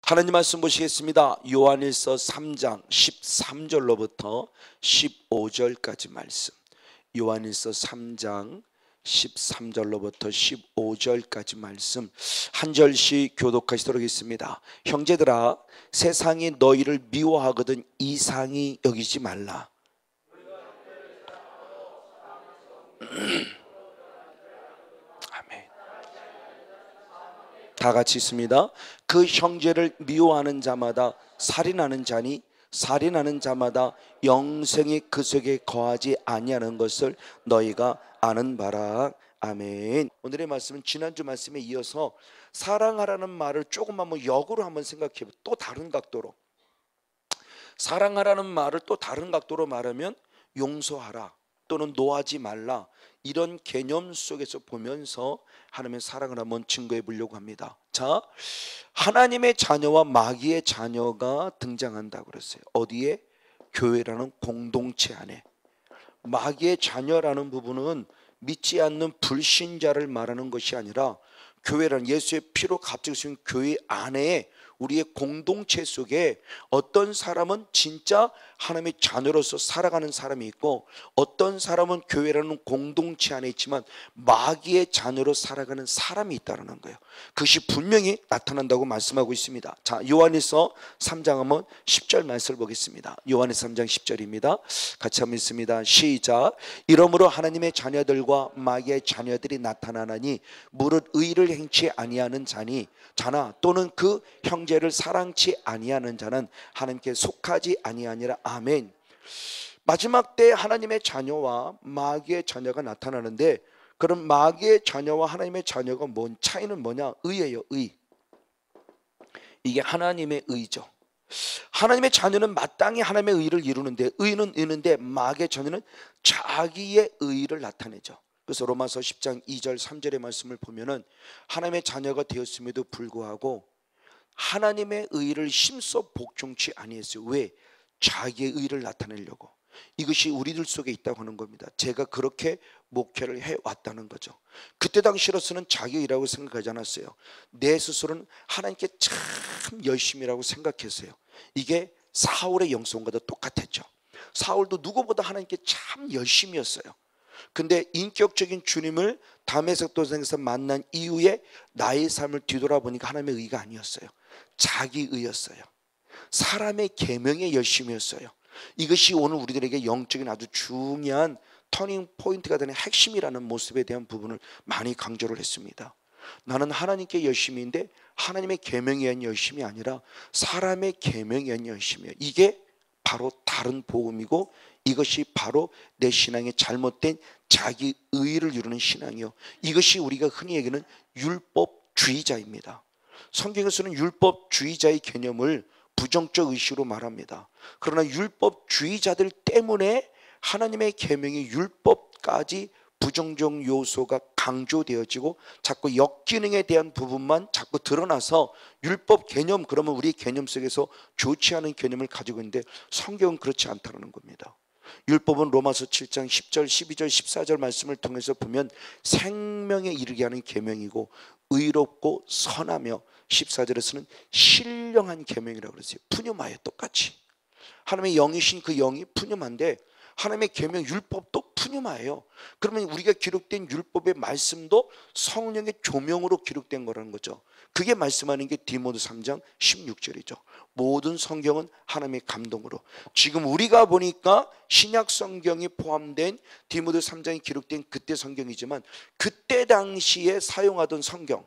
하나님 말씀 보시겠습니다. 요한일서 3장 13절로부터 15절까지 말씀. 요한일서 3장 13절로부터 15절까지 말씀 한 절씩 교독하시도록 하겠습니다. 형제들아, 세상이 너희를 미워하거든 이상히 여기지 말라. 아멘. 다 같이 있습니다. 그 형제를 미워하는 자마다 살인하는 자니 살인하는 자마다 영생이 그 속에 거하지 아니하는 것을 너희가 아는 바라. 아멘. 오늘의 말씀은 지난주 말씀에 이어서 사랑하라는 말을 조금 한번 역으로 한번 생각해 보. 또 다른 각도로 사랑하라는 말을 또 다른 각도로 말하면 용서하라 또는 노하지 말라, 이런 개념 속에서 보면서 하나님의 사랑을 한번 증거해 보려고 합니다. 자, 하나님의 자녀와 마귀의 자녀가 등장한다고 그랬어요. 어디에? 교회라는 공동체 안에. 마귀의 자녀라는 부분은 믿지 않는 불신자를 말하는 것이 아니라 교회라는 예수의 피로 값지신 교회 안에 우리의 공동체 속에 어떤 사람은 진짜 하나님의 자녀로서 살아가는 사람이 있고, 어떤 사람은 교회라는 공동체 안에 있지만 마귀의 자녀로 살아가는 사람이 있다는 거예요. 그것이 분명히 나타난다고 말씀하고 있습니다. 자, 요한일서 3장 한번 10절 말씀을 보겠습니다. 요한일서 3장 10절입니다. 같이 한번 읽습니다. 시작. 이러므로 하나님의 자녀들과 마귀의 자녀들이 나타나나니 무릇 의를 행치 아니하는 자나 또는 그 형제를 사랑치 아니하는 자는 하나님께 속하지 아니하니라. 아멘. 마지막 때 하나님의 자녀와 마귀의 자녀가 나타나는데, 그럼 마귀의 자녀와 하나님의 자녀가 뭔 차이는 뭐냐? 의예요. 의. 이게 하나님의 의죠. 하나님의 자녀는 마땅히 하나님의 의를 이루는데, 의는 이루는데 마귀의 자녀는 자기의 의를 나타내죠. 그래서 로마서 10장 2절 3절의 말씀을 보면은 하나님의 자녀가 되었음에도 불구하고 하나님의 의를 힘써 복종치 아니했어요. 왜? 자기의 의를 나타내려고. 이것이 우리들 속에 있다고 하는 겁니다. 제가 그렇게 목회를 해왔다는 거죠. 그때 당시로서는 자기 의라고 생각하지 않았어요. 내 스스로는 하나님께 참 열심이라고 생각했어요. 이게 사울의 영성과도 똑같았죠. 사울도 누구보다 하나님께 참 열심이었어요. 근데 인격적인 주님을 다메섹 도상에서 만난 이후에 나의 삶을 뒤돌아보니까 하나님의 의가 아니었어요. 자기 의였어요. 사람의 계명에 열심이었어요. 이것이 오늘 우리들에게 영적인 아주 중요한 터닝 포인트가 되는 핵심이라는 모습에 대한 부분을 많이 강조를 했습니다. 나는 하나님께 열심인데 하나님의 계명에 의한 열심이 아니라 사람의 계명에 의한 열심이에요. 이게 바로 다른 복음이고, 이것이 바로 내 신앙의 잘못된 자기 의를 이루는 신앙이요, 이것이 우리가 흔히 얘기하는 율법주의자입니다. 성경에서는 율법주의자의 개념을 부정적 의식으로 말합니다. 그러나 율법주의자들 때문에 하나님의 계명의 율법까지 부정적 요소가 강조되어지고 자꾸 역기능에 대한 부분만 자꾸 드러나서 율법 개념, 그러면 우리 개념 속에서 좋지 않은 개념을 가지고 있는데 성경은 그렇지 않다는 겁니다. 율법은 로마서 7장 10절 12절 14절 말씀을 통해서 보면 생명에 이르게 하는 계명이고 의롭고 선하며, 14절에서는 신령한 계명이라고 그랬어요. 푸념하여 똑같이 하나님의 영이신 그 영이 푸념한데 하나님의 계명 율법도 푸념하예요. 그러면 우리가 기록된 율법의 말씀도 성령의 조명으로 기록된 거라는 거죠. 그게 말씀하는 게 디모데 3장 16절이죠. 모든 성경은 하나님의 감동으로. 지금 우리가 보니까 신약 성경이 포함된 디모데 3장이 기록된 그때 성경이지만 그때 당시에 사용하던 성경,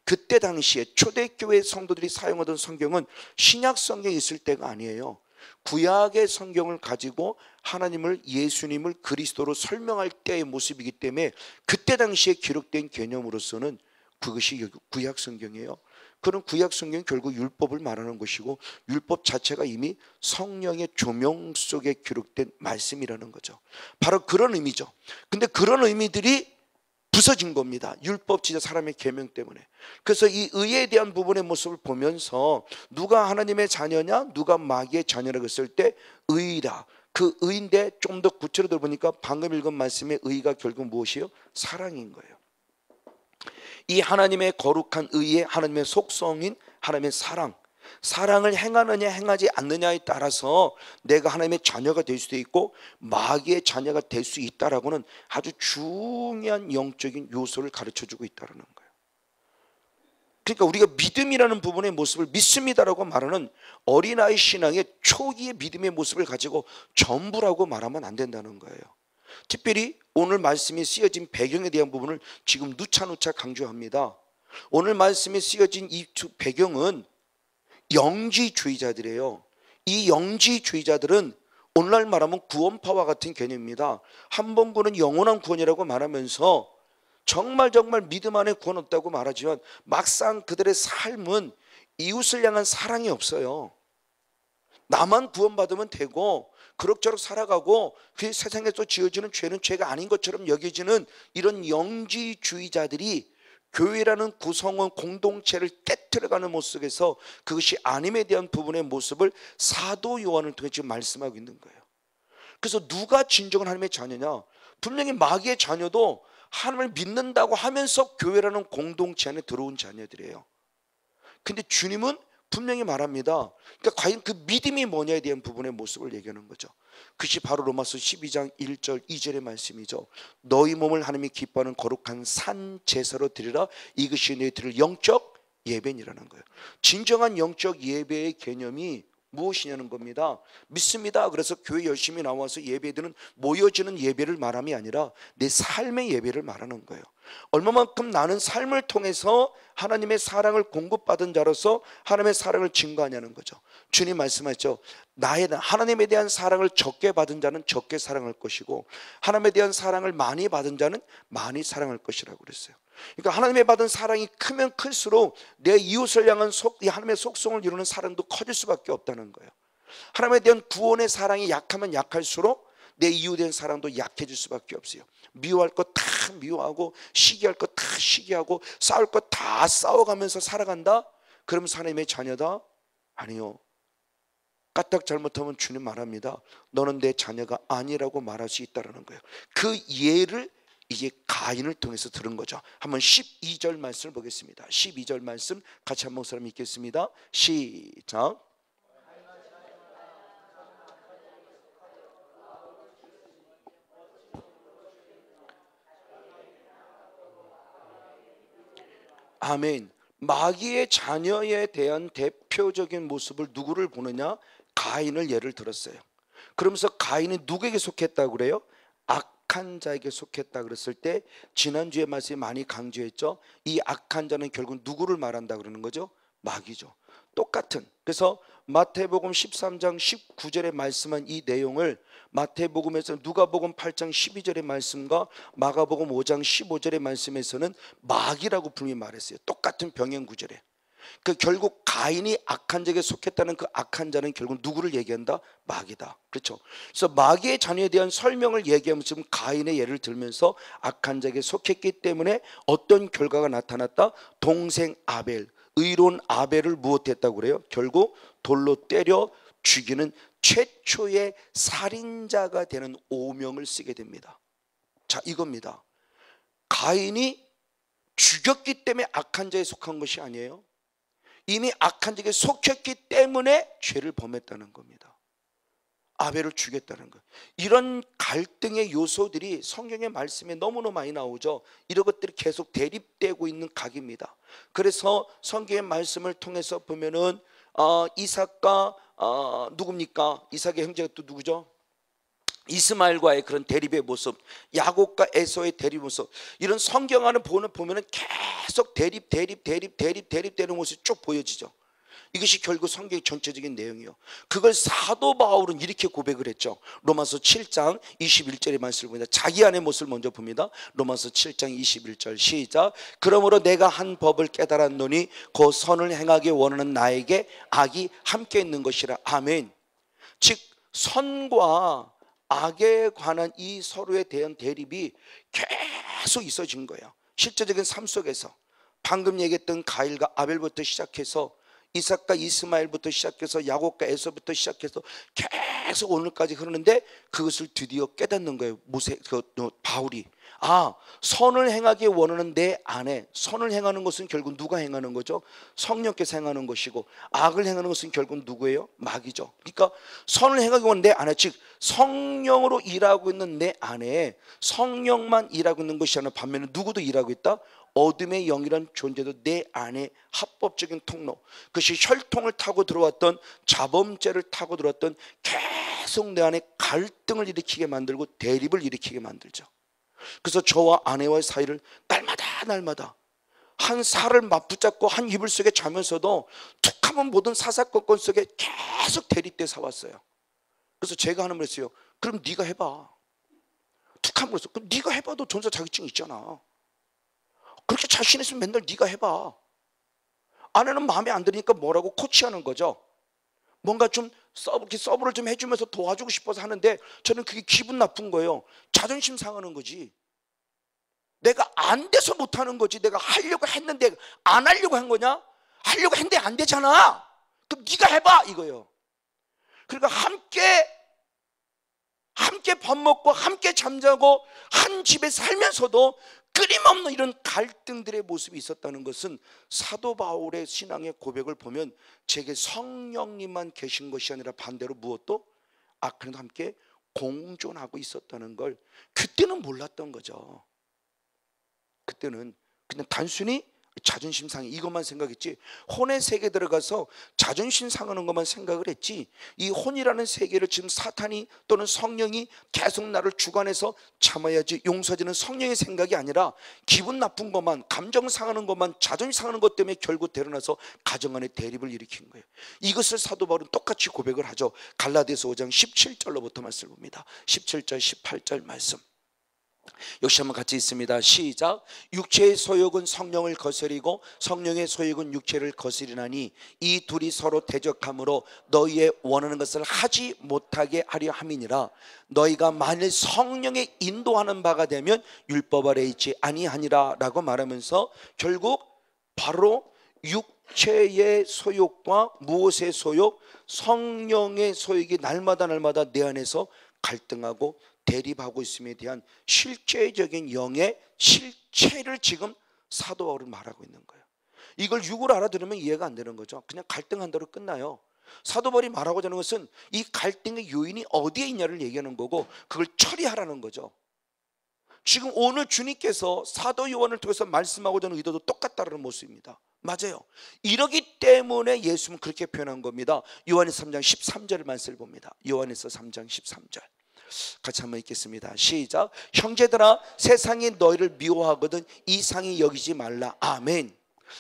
그때 당시에 초대교회 성도들이 사용하던 성경은 신약 성경에 있을 때가 아니에요. 구약의 성경을 가지고 하나님을, 예수님을 그리스도로 설명할 때의 모습이기 때문에 그때 당시에 기록된 개념으로서는 그것이 구약 성경이에요. 그런 구약 성경이 결국 율법을 말하는 것이고 율법 자체가 이미 성령의 조명 속에 기록된 말씀이라는 거죠. 바로 그런 의미죠. 근데 그런 의미들이 부서진 겁니다. 율법주의자 사람의 계명 때문에. 그래서 이 의에 대한 부분의 모습을 보면서 누가 하나님의 자녀냐, 누가 마귀의 자녀라고 했을 때 의다. 그 의인데 좀 더 구체로 보니까 방금 읽은 말씀의 의가 결국 무엇이에요? 사랑인 거예요. 이 하나님의 거룩한 의의 하나님의 속성인 하나님의 사랑, 사랑을 행하느냐 행하지 않느냐에 따라서 내가 하나님의 자녀가 될 수도 있고 마귀의 자녀가 될 수 있다라고는 아주 중요한 영적인 요소를 가르쳐주고 있다는 거예요. 그러니까 우리가 믿음이라는 부분의 모습을 믿습니다라고 말하는 어린아이 신앙의 초기의 믿음의 모습을 가지고 전부라고 말하면 안 된다는 거예요. 특별히 오늘 말씀이 쓰여진 배경에 대한 부분을 지금 누차누차 강조합니다. 오늘 말씀에 쓰여진 이 배경은 영지주의자들이에요. 이 영지주의자들은 오늘날 말하면 구원파와 같은 개념입니다. 한 번 구원은 영원한 구원이라고 말하면서 정말 믿음 안에 구원 없다고 말하지만 막상 그들의 삶은 이웃을 향한 사랑이 없어요. 나만 구원받으면 되고 그럭저럭 살아가고 그 세상에서 지어지는 죄는 죄가 아닌 것처럼 여겨지는 이런 영지주의자들이 교회라는 구성원 공동체를 깨트려가는 모습 속에서 그것이 아님에 대한 부분의 모습을 사도 요한을 통해 지금 말씀하고 있는 거예요. 그래서 누가 진정한 하나님의 자녀냐? 분명히 마귀의 자녀도 하나님을 믿는다고 하면서 교회라는 공동체 안에 들어온 자녀들이에요. 근데 주님은 분명히 말합니다. 그러니까 과연 그 믿음이 뭐냐에 대한 부분의 모습을 얘기하는 거죠. 그것이 바로 로마서 12장 1절 2절의 말씀이죠. 너희 몸을 하나님이 기뻐하는 거룩한 산 제사로 드리라. 이것이 너희 드릴 영적 예배니라는 거예요. 진정한 영적 예배의 개념이 무엇이냐는 겁니다. 믿습니다. 그래서 교회 열심히 나와서 예배드는 모여지는 예배를 말함이 아니라 내 삶의 예배를 말하는 거예요. 얼마만큼 나는 삶을 통해서 하나님의 사랑을 공급받은 자로서 하나님의 사랑을 증거하냐는 거죠. 주님 말씀하셨죠. 하나님에 대한 사랑을 적게 받은 자는 적게 사랑할 것이고 하나님에 대한 사랑을 많이 받은 자는 많이 사랑할 것이라고 그랬어요. 그러니까 하나님의 받은 사랑이 크면 클수록 내 이웃을 향한 하나님의 속성을 이루는 사랑도 커질 수밖에 없다는 거예요. 하나님에 대한 구원의 사랑이 약하면 약할수록 내 이웃에 대한 사랑도 약해질 수밖에 없어요. 미워할 것 다 미워하고 시기할 것 다 시기하고 싸울 것 다 싸워가면서 살아간다? 그러면 하나님의 자녀다? 아니요. 까딱 잘못하면 주님 말합니다. 너는 내 자녀가 아니라고 말할 수 있다는 거예요. 그 예를 이제 가인을 통해서 들은 거죠. 한번 12절 말씀을 보겠습니다. 12절 말씀 같이 한번 사람 읽겠습니다. 시작. 아멘. 마귀의 자녀에 대한 대표적인 모습을 누구를 보느냐? 가인을 예를 들었어요. 그러면서 가인이 누구에게 속했다고 그래요? 악한 자에게 속했다 그랬을 때 지난주에 말씀이 많이 강조했죠. 이 악한 자는 결국 누구를 말한다 그러는 거죠? 마귀죠. 똑같은. 그래서 마태복음 13장 19절에 말씀한 이 내용을 마태복음에서 누가복음 8장 12절의 말씀과 마가복음 5장 15절의 말씀에서는 마귀라고 분명히 말했어요. 똑같은 병행 구절에. 그 결국 가인이 악한 자에게 속했다는 그 악한 자는 결국 누구를 얘기한다? 마귀다. 그렇죠. 그래서 마귀의 자녀에 대한 설명을 얘기하면서 지금 가인의 예를 들면서 악한 자에게 속했기 때문에 어떤 결과가 나타났다? 동생 아벨, 의로운 아벨을 무엇했다고 그래요? 결국 돌로 때려 죽이는 최초의 살인자가 되는 오명을 쓰게 됩니다. 자, 이겁니다. 가인이 죽였기 때문에 악한 자에 속한 것이 아니에요. 이미 악한 자에게 속했기 때문에 죄를 범했다는 겁니다. 아벨을 죽였다는 것. 이런 갈등의 요소들이 성경의 말씀에 너무너무 많이 나오죠. 이런 것들이 계속 대립되고 있는 각입니다. 그래서 성경의 말씀을 통해서 보면은 이삭과 누굽니까? 이삭의 형제가 또 누구죠? 이스마엘과의 그런 대립의 모습, 야곱과 에서의 대립 모습, 이런 성경 안을 보면은 계속 대립되는 모습이 쭉 보여지죠. 이것이 결국 성경의 전체적인 내용이요. 그걸 사도 바울은 이렇게 고백을 했죠. 로마서 7장 21절의 말씀을 봅니다. 자기 안의 모습을 먼저 봅니다. 로마서 7장 21절 시작. 그러므로 내가 한 법을 깨달았노니 그 선을 행하기 원하는 나에게 악이 함께 있는 것이라. 아멘. 즉 선과 악에 관한 이 서로에 대한 대립이 계속 있어진 거예요. 실제적인 삶 속에서 방금 얘기했던 가일과 아벨부터 시작해서 이삭과 이스마엘부터 시작해서 야곱과 에서부터 시작해서 계속 오늘까지 흐르는데 그것을 드디어 깨닫는 거예요. 바울이. 선을 행하기 원하는 내 안에, 선을 행하는 것은 결국 누가 행하는 거죠? 성령께서 행하는 것이고, 악을 행하는 것은 결국 누구예요? 마귀죠. 그러니까 선을 행하기 원하는 내 안에, 즉 성령으로 일하고 있는 내 안에 성령만 일하고 있는 것이 아니라 반면에 누구도 일하고 있다? 어둠의 영이란 존재도 내 안에 합법적인 통로, 그것이 혈통을 타고 들어왔던, 자범죄를 타고 들어왔던, 계속 내 안에 갈등을 일으키게 만들고 대립을 일으키게 만들죠. 그래서 저와 아내와의 사이를 날마다 한 살을 맞붙잡고 한 이불 속에 자면서도 툭하면 모든 사사건건 속에 계속 대립돼 사왔어요. 그래서 제가 하는 말 했어요. 그럼 네가 해봐. 툭하면 그랬어. 그럼 네가 해봐도 전사 자격증 있잖아. 그렇게 자신 있으면 맨날 네가 해봐. 아내는 마음에 안 들으니까 뭐라고 코치하는 거죠. 뭔가 좀 서브를 좀 해주면서 도와주고 싶어서 하는데 저는 그게 기분 나쁜 거예요. 자존심 상하는 거지. 내가 안 돼서 못하는 거지. 내가 하려고 했는데 안 하려고 한 거냐? 하려고 했는데 안 되잖아. 그럼 네가 해봐 이거예요. 그러니까 함께 밥 먹고 함께 잠자고 한 집에 살면서도 끊임없는 이런 갈등들의 모습이 있었다는 것은 사도 바울의 신앙의 고백을 보면 제게 성령님만 계신 것이 아니라 반대로 무엇도 그래도 함께 공존하고 있었다는 걸 그때는 몰랐던 거죠. 그때는 그냥 단순히 자존심 상해 이것만 생각했지, 혼의 세계에 들어가서 자존심 상하는 것만 생각을 했지, 이 혼이라는 세계를 지금 사탄이 또는 성령이 계속 나를 주관해서 참아야지 용서하지는 성령의 생각이 아니라 기분 나쁜 것만, 감정 상하는 것만, 자존심 상하는 것 때문에 결국 데려나서 가정 안에 대립을 일으킨 거예요. 이것을 사도 바울은 똑같이 고백을 하죠. 갈라디아서 5장 17절로부터 말씀을 봅니다. 17절 18절 말씀 역시 한번 같이 있습니다. 시작. 육체의 소욕은 성령을 거스리고 성령의 소욕은 육체를 거스리나니 이 둘이 서로 대적함으로 너희의 원하는 것을 하지 못하게 하려 함이니라. 너희가 만일 성령의 인도하는 바가 되면 율법 아래 있지 아니하니라 라고 말하면서 결국 바로 육체의 소욕과 무엇의 소욕? 성령의 소욕이 날마다 내 안에서 갈등하고 대립하고 있음에 대한 실제적인 영의 실체를 지금 사도 바울은 말하고 있는 거예요. 이걸 육으로 알아들으면 이해가 안 되는 거죠. 그냥 갈등한 대로 끝나요. 사도 바울이 말하고자 하는 것은 이 갈등의 요인이 어디에 있냐를 얘기하는 거고 그걸 처리하라는 거죠. 지금 오늘 주님께서 사도 요한을 통해서 말씀하고자 하는 의도도 똑같다는 모습입니다. 맞아요. 이러기 때문에 예수는 그렇게 표현한 겁니다. 요한에서 3장 13절을 말씀을 봅니다. 요한에서 3장 13절 같이 한번 읽겠습니다. 시작. 형제들아 세상이 너희를 미워하거든 이상히 여기지 말라. 아멘.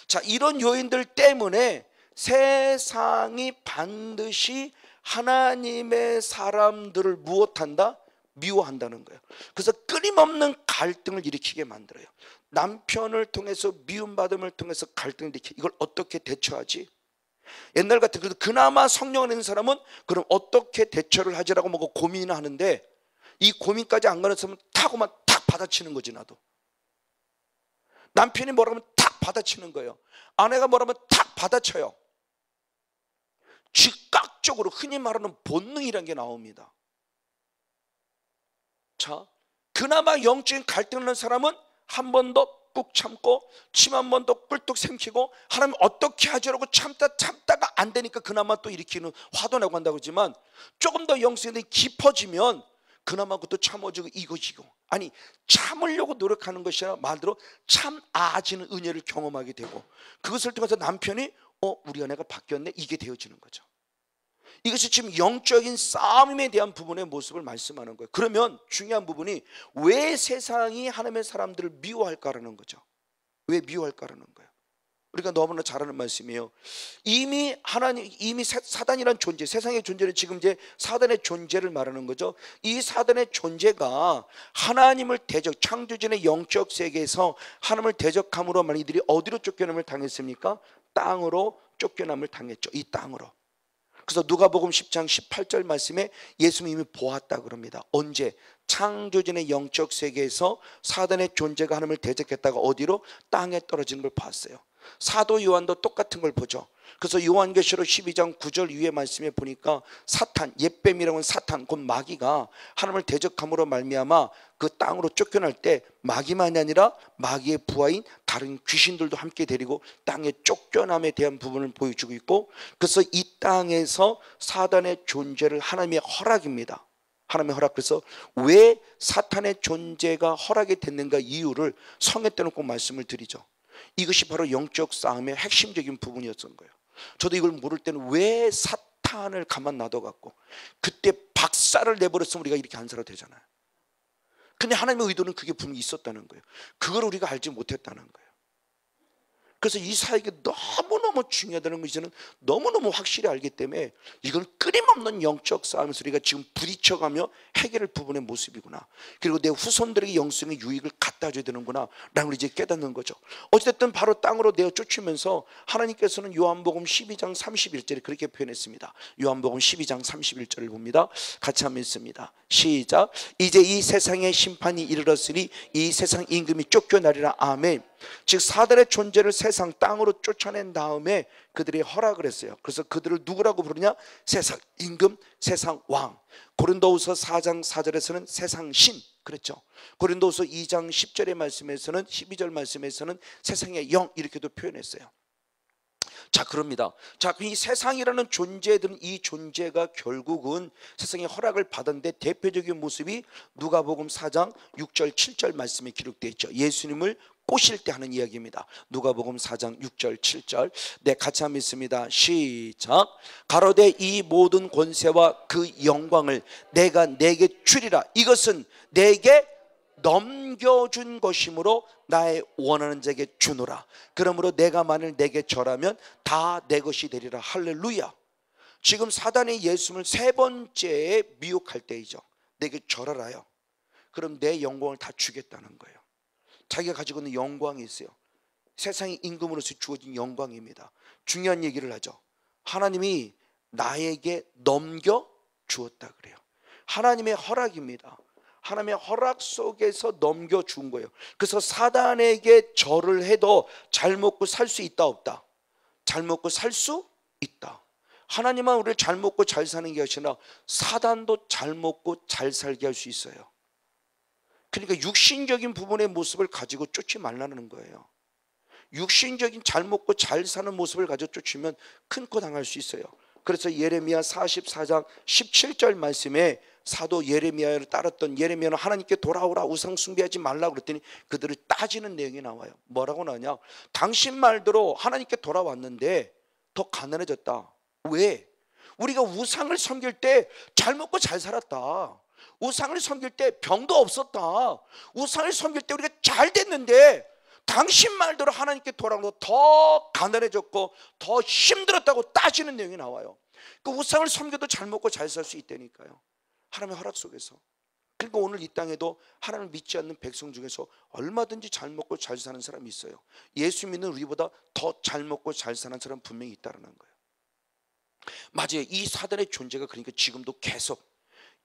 자, 이런 요인들 때문에 세상이 반드시 하나님의 사람들을 무엇한다? 미워한다는 거예요. 그래서 끊임없는 갈등을 일으키게 만들어요. 남편을 통해서 미움받음을 통해서 갈등을 일으키고 이걸 어떻게 대처하지? 옛날 같은 그래도 그나마 성령을 있는 사람은 그럼 어떻게 대처를 하지라고 뭐 고민을 하는데 이 고민까지 안 가는 사람은 탁오만 탁 받아치는 거지. 나도 남편이 뭐라면 탁 받아치는 거예요. 아내가 뭐라면 탁 받아쳐요. 즉각적으로 흔히 말하는 본능이라는 게 나옵니다. 자, 그나마 영적인 갈등을 하는 사람은 한 번 더 꾹 참고 침 한 번 더 꿀뚝 삼키고 하나님 어떻게 하지라고 참다가 안 되니까 그나마 또 일으키는 화도 나고 한다고 하지만 조금 더 영성이 깊어지면 그나마 그것도 참아주고 이거지고 아니 참으려고 노력하는 것이 아니라 말대로 참아지는 은혜를 경험하게 되고 그것을 통해서 남편이 우리 아내가 바뀌었네 이게 되어지는 거죠. 이것이 지금 영적인 싸움에 대한 부분의 모습을 말씀하는 거예요. 그러면 중요한 부분이 왜 세상이 하나님의 사람들을 미워할까라는 거죠. 왜 미워할까라는 거예요. 우리가 너무나 잘 아는 말씀이에요. 이미 사단이란 존재, 세상의 존재는 지금 이제 사단의 존재를 말하는 거죠. 이 사단의 존재가 하나님을 창조진의 영적 세계에서 하나님을 대적함으로 이들이 어디로 쫓겨남을 당했습니까? 땅으로 쫓겨남을 당했죠. 이 땅으로. 그래서 누가복음 10장 18절 말씀에 예수님이 보았다 그럽니다. 언제? 창조진의 영적 세계에서 사단의 존재가 하나님을 대적했다가 어디로? 땅에 떨어지는 걸 봤어요. 사도 요한도 똑같은 걸 보죠. 그래서 요한계시록 12장 9절 이후의 말씀에 보니까 사탄, 옅뱀이라고 하는 사탄, 곧 마귀가 하나님을 대적함으로 말미암아 그 땅으로 쫓겨날 때 마귀만이 아니라 마귀의 부하인 다른 귀신들도 함께 데리고 땅에 쫓겨남에 대한 부분을 보여주고 있고, 그래서 이 땅에서 사단의 존재를 하나님의 허락입니다. 하나님의 허락. 그래서 왜 사탄의 존재가 허락이 됐는가 이유를 성에 떼놓고 말씀을 드리죠. 이것이 바로 영적 싸움의 핵심적인 부분이었던 거예요. 저도 이걸 모를 때는 왜 사탄을 가만 놔둬갖고 그때 박살을 내버렸으면 우리가 이렇게 안 살아도 되잖아요. 근데 하나님의 의도는 그게 분명히 있었다는 거예요. 그걸 우리가 알지 못했다는 거예요. 그래서 이 사역이 너무너무 중요하다는 것을 저는 너무너무 확실히 알기 때문에 이건 끊임없는 영적 싸움에서 우리가 지금 부딪혀가며 해결할 부분의 모습이구나. 그리고 내 후손들에게 영성의 유익을 갖다 줘야 되는구나 라는 걸 이제 깨닫는 거죠. 어쨌든 바로 땅으로 내어 쫓으면서 하나님께서는 요한복음 12장 31절에 그렇게 표현했습니다. 요한복음 12장 31절을 봅니다. 같이 한번 읽습니다. 시작. 이제 이 세상의 심판이 이르렀으니 이 세상 임금이 쫓겨나리라. 아멘. 즉 사단의 존재를 세상 땅으로 쫓아낸 다음에 그들이 허락을 했어요. 그래서 그들을 누구라고 부르냐? 세상 임금, 세상 왕. 고린도후서 4장 4절에서는 세상 신 그랬죠. 고린도후서 2장 10절의 말씀에서는 12절 말씀에서는 세상의 영 이렇게도 표현했어요. 자, 그럽니다. 자, 이 세상이라는 존재들은 이 존재가 결국은 세상의 허락을 받았는데 대표적인 모습이 누가복음 4장 6절 7절 말씀에 기록되어 있죠. 예수님을 꼬실 때 하는 이야기입니다. 누가복음 4장 6절 7절. 네, 같이 한번 읽습니다. 시작. 가로되 이 모든 권세와 그 영광을 내가 내게 주리라. 이것은 내게 넘겨준 것이므로 나의 원하는 자에게 주노라. 그러므로 내가 만일 내게 절하면 다 내 것이 되리라. 할렐루야. 지금 사단이 예수님을 세 번째 미혹할 때이죠. 내게 절하라요. 그럼 내 영광을 다 주겠다는 거예요. 자기가 가지고 있는 영광이 있어요. 세상의 임금으로서 주어진 영광입니다. 중요한 얘기를 하죠. 하나님이 나에게 넘겨 주었다 그래요. 하나님의 허락입니다. 하나님의 허락 속에서 넘겨준 거예요. 그래서 사단에게 절을 해도 잘 먹고 살 수 있다 없다? 잘 먹고 살 수 있다. 하나님은 우리를 잘 먹고 잘 사는 게 아니라 사단도 잘 먹고 잘 살게 할 수 있어요. 그러니까 육신적인 부분의 모습을 가지고 쫓지 말라는 거예요. 육신적인 잘 먹고 잘 사는 모습을 가지고 쫓으면 큰 코 당할 수 있어요. 그래서 예레미야 44장 17절 말씀에 사도 예레미야를 따랐던 예레미야는 하나님께 돌아오라, 우상 숭배하지 말라 그랬더니 그들을 따지는 내용이 나와요. 뭐라고 나오냐? 당신 말대로 하나님께 돌아왔는데 더 가난해졌다. 왜? 우리가 우상을 섬길 때 잘 먹고 잘 살았다. 우상을 섬길 때 병도 없었다. 우상을 섬길 때 우리가 잘 됐는데 당신 말대로 하나님께 돌아오면 더 가난해졌고 더 힘들었다고 따지는 내용이 나와요. 그 우상을 섬겨도 잘 먹고 잘 살 수 있다니까요. 하나님의 허락 속에서. 그러니까 오늘 이 땅에도 하나님을 믿지 않는 백성 중에서 얼마든지 잘 먹고 잘 사는 사람이 있어요. 예수 믿는 우리보다 더 잘 먹고 잘 사는 사람 분명히 있다는 거예요. 맞아요. 이 사단의 존재가 그러니까 지금도 계속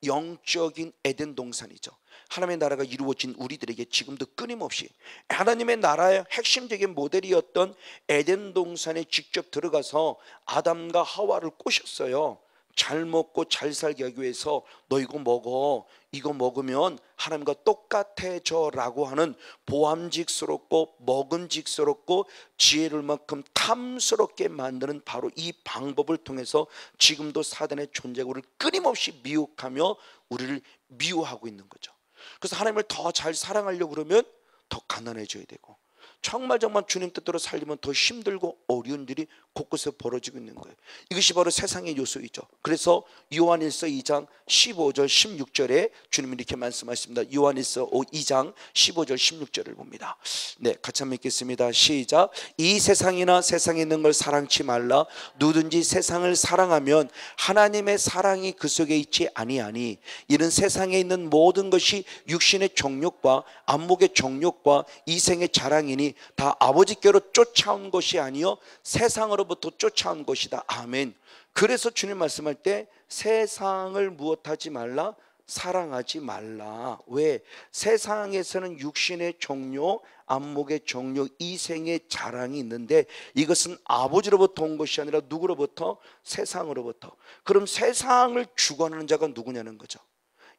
영적인 에덴 동산이죠. 하나님의 나라가 이루어진 우리들에게 지금도 끊임없이 하나님의 나라의 핵심적인 모델이었던 에덴 동산에 직접 들어가서 아담과 하와를 꼬셨어요. 잘 먹고 잘 살게 하기 위해서 너 이거 먹어. 이거 먹으면 하나님과 똑같아져 라고 하는 보암직스럽고 먹음직스럽고 지혜로울 만큼 탐스럽게 만드는 바로 이 방법을 통해서 지금도 사단의 존재가 우리를 끊임없이 미혹하며 우리를 미워하고 있는 거죠. 그래서 하나님을 더 잘 사랑하려고 그러면 더 가난해져야 되고, 정말 주님 뜻대로 살려면 더 힘들고 어려운 일이 곳곳에 벌어지고 있는 거예요. 이것이 바로 세상의 요소이죠. 그래서 요한일서 2장 15절 16절에 주님이 이렇게 말씀하십니다. 요한일서 2장 15절 16절을 봅니다. 네, 같이 한번 읽겠습니다. 시작. 이 세상이나 세상에 있는 걸 사랑치 말라. 누든지 세상을 사랑하면 하나님의 사랑이 그 속에 있지 아니하니 이는 세상에 있는 모든 것이 육신의 정욕과 안목의 정욕과 이생의 자랑이니 다 아버지께로 쫓아온 것이 아니요 세상으로부터 쫓아온 것이다. 아멘. 그래서 주님 말씀할 때 세상을 무엇하지 말라? 사랑하지 말라. 왜? 세상에서는 육신의 종료, 안목의 종료, 이생의 자랑이 있는데 이것은 아버지로부터 온 것이 아니라 누구로부터? 세상으로부터. 그럼 세상을 주관하는 자가 누구냐는 거죠.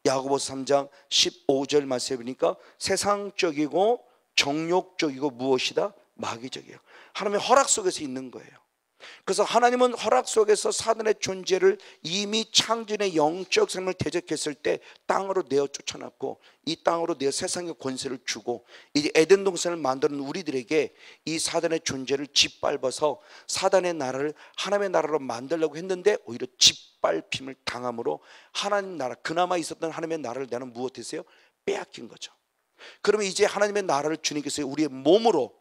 야고보서 3장 15절 말씀해 보니까 세상적이고 정욕적이고 무엇이다? 마귀적이에요. 하나님의 허락 속에서 있는 거예요. 그래서 하나님은 허락 속에서 사단의 존재를 이미 창조의 영적 삶을 대적했을 때 땅으로 내어 쫓아놨고 이 땅으로 내어 세상의 권세를 주고 이제 에덴 동산을 만드는 우리들에게 이 사단의 존재를 짓밟아서 사단의 나라를 하나님의 나라로 만들려고 했는데 오히려 짓밟힘을 당함으로 하나님 나라, 그나마 있었던 하나님의 나라를 나는 무엇했어요? 빼앗긴 거죠. 그러면 이제 하나님의 나라를 주님께서 우리의 몸으로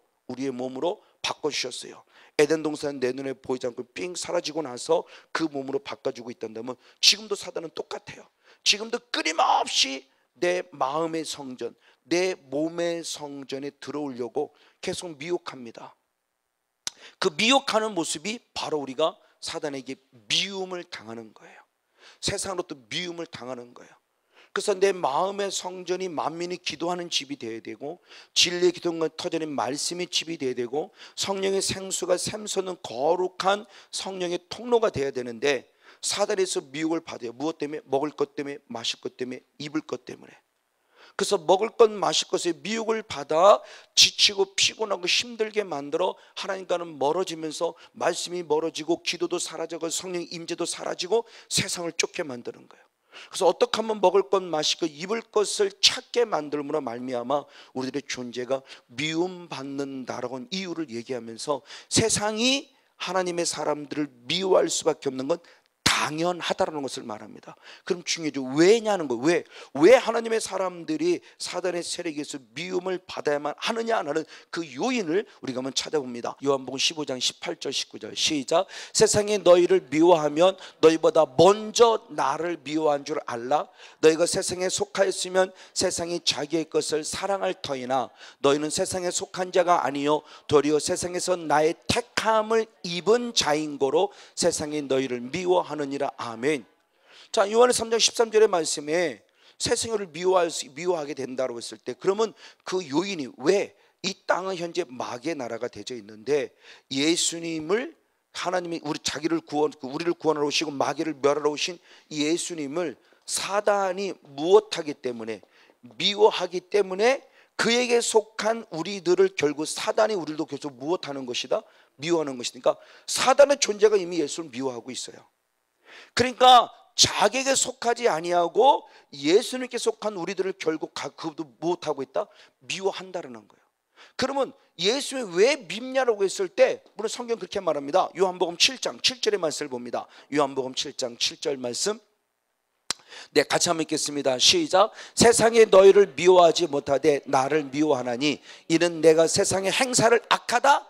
바꿔주셨어요. 에덴 동산은 내 눈에 보이지 않고 삥 사라지고 나서 그 몸으로 바꿔주고 있다면 지금도 사단은 똑같아요. 지금도 끊임없이 내 마음의 성전, 내 몸의 성전에 들어오려고 계속 미혹합니다. 그 미혹하는 모습이 바로 우리가 사단에게 미움을 당하는 거예요. 세상으로부터 미움을 당하는 거예요. 그래서 내 마음의 성전이 만민이 기도하는 집이 되어야 되고 진리의 기도가 터지는 말씀의 집이 되어야 되고 성령의 생수가 샘솟는 거룩한 성령의 통로가 되어야 되는데 사단에서 미혹을 받아요. 무엇 때문에? 먹을 것 때문에, 마실 것 때문에, 입을 것 때문에. 그래서 먹을 것, 마실 것에 미혹을 받아 지치고 피곤하고 힘들게 만들어 하나님과는 멀어지면서 말씀이 멀어지고 기도도 사라지고 성령의 임재도 사라지고 세상을 쫓게 만드는 거예요. 그래서 어떻게 하면 먹을 것, 마실 것, 입을 것을 찾게 만들므로 말미암아 우리들의 존재가 미움받는다라고 하는 이유를 얘기하면서 세상이 하나님의 사람들을 미워할 수밖에 없는 건 당연하다라는 것을 말합니다. 그럼 중요하죠. 왜냐는 거예요. 왜 하나님의 사람들이 사단의 세력에서 미움을 받아야만 하느냐 하는 그 요인을 우리가 한번 찾아봅니다. 요한복음 15장 18절 19절 시작. 세상이 너희를 미워하면 너희보다 먼저 나를 미워한 줄 알라. 너희가 세상에 속하였으면 세상이 자기의 것을 사랑할 터이나 너희는 세상에 속한 자가 아니요 도리어 세상에서 나의 택함을 입은 자인 거로 세상이 너희를 미워하느니라. 아멘. 자, 요한의 3장 13절의 말씀에 세상을 미워하게 된다고 했을 때 그러면 그 요인이 왜 이 땅은 현재 마귀의 나라가 되어 있는데 예수님을 하나님이 우리를 구원하러 오시고 마귀를 멸하러 오신 예수님을 사단이 무엇하기 때문에 미워하기 때문에 그에게 속한 우리들을 결국 사단이 우리도 계속 무엇하는 것이다? 미워하는 것이니까 사단의 존재가 이미 예수를 미워하고 있어요. 그러니까 자기에게 속하지 아니하고 예수님께 속한 우리들을 결국 그것도 무엇하고 있다? 미워한다는 거예요. 그러면 예수님이 왜 밉냐라고 했을 때 물론 성경 그렇게 말합니다. 요한복음 7장 7절의 말씀을 봅니다. 요한복음 7장 7절 말씀 네, 같이 한번 읽겠습니다. 시작. 세상에 너희를 미워하지 못하되 나를 미워하나니 이는 내가 세상의 행사를 악하다.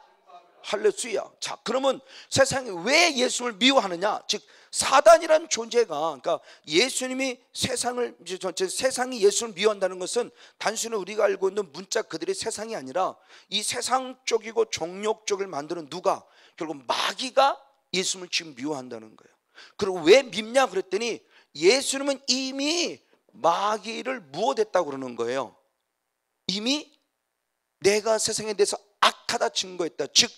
할렐루야. 자, 그러면 세상이 왜 예수를 미워하느냐? 즉 사단이란 존재가, 그러니까 예수님이 세상이 예수를 미워한다는 것은 단순히 우리가 알고 있는 문자 그들의 세상이 아니라 이 세상 쪽이고 정욕 쪽을 만드는 누가? 결국 마귀가 예수님을 지금 미워한다는 거예요. 그리고 왜 밉냐 그랬더니 예수님은 이미 마귀를 무엇했다고 그러는 거예요. 이미 내가 세상에 대해서 악하다 증거했다. 즉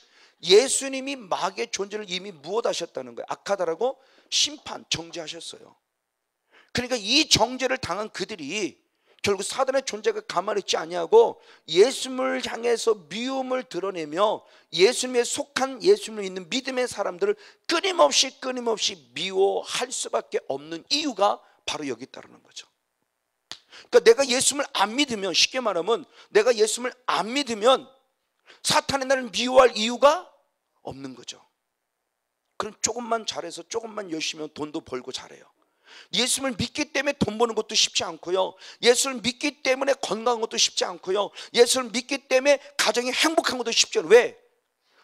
예수님이 마귀의 존재를 이미 무엇하셨다는 거예요. 악하다라고 심판, 정죄하셨어요. 그러니까 이 정죄를 당한 그들이 결국 사단의 존재가 가만히 있지 아니하고 예수님을 향해서 미움을 드러내며 예수님에 속한 예수님을 있는 믿음의 사람들을 끊임없이 미워할 수밖에 없는 이유가 바로 여기 있다는 거죠. 그러니까 내가 예수님을 안 믿으면, 쉽게 말하면 내가 예수님을 안 믿으면 사탄의 나를 미워할 이유가 없는 거죠. 그럼 조금만 잘해서 조금만 열심히 하면 돈도 벌고 잘해요. 예수를 믿기 때문에 돈 버는 것도 쉽지 않고요. 예수를 믿기 때문에 건강한 것도 쉽지 않고요. 예수를 믿기 때문에 가정이 행복한 것도 쉽지 않아요. 왜?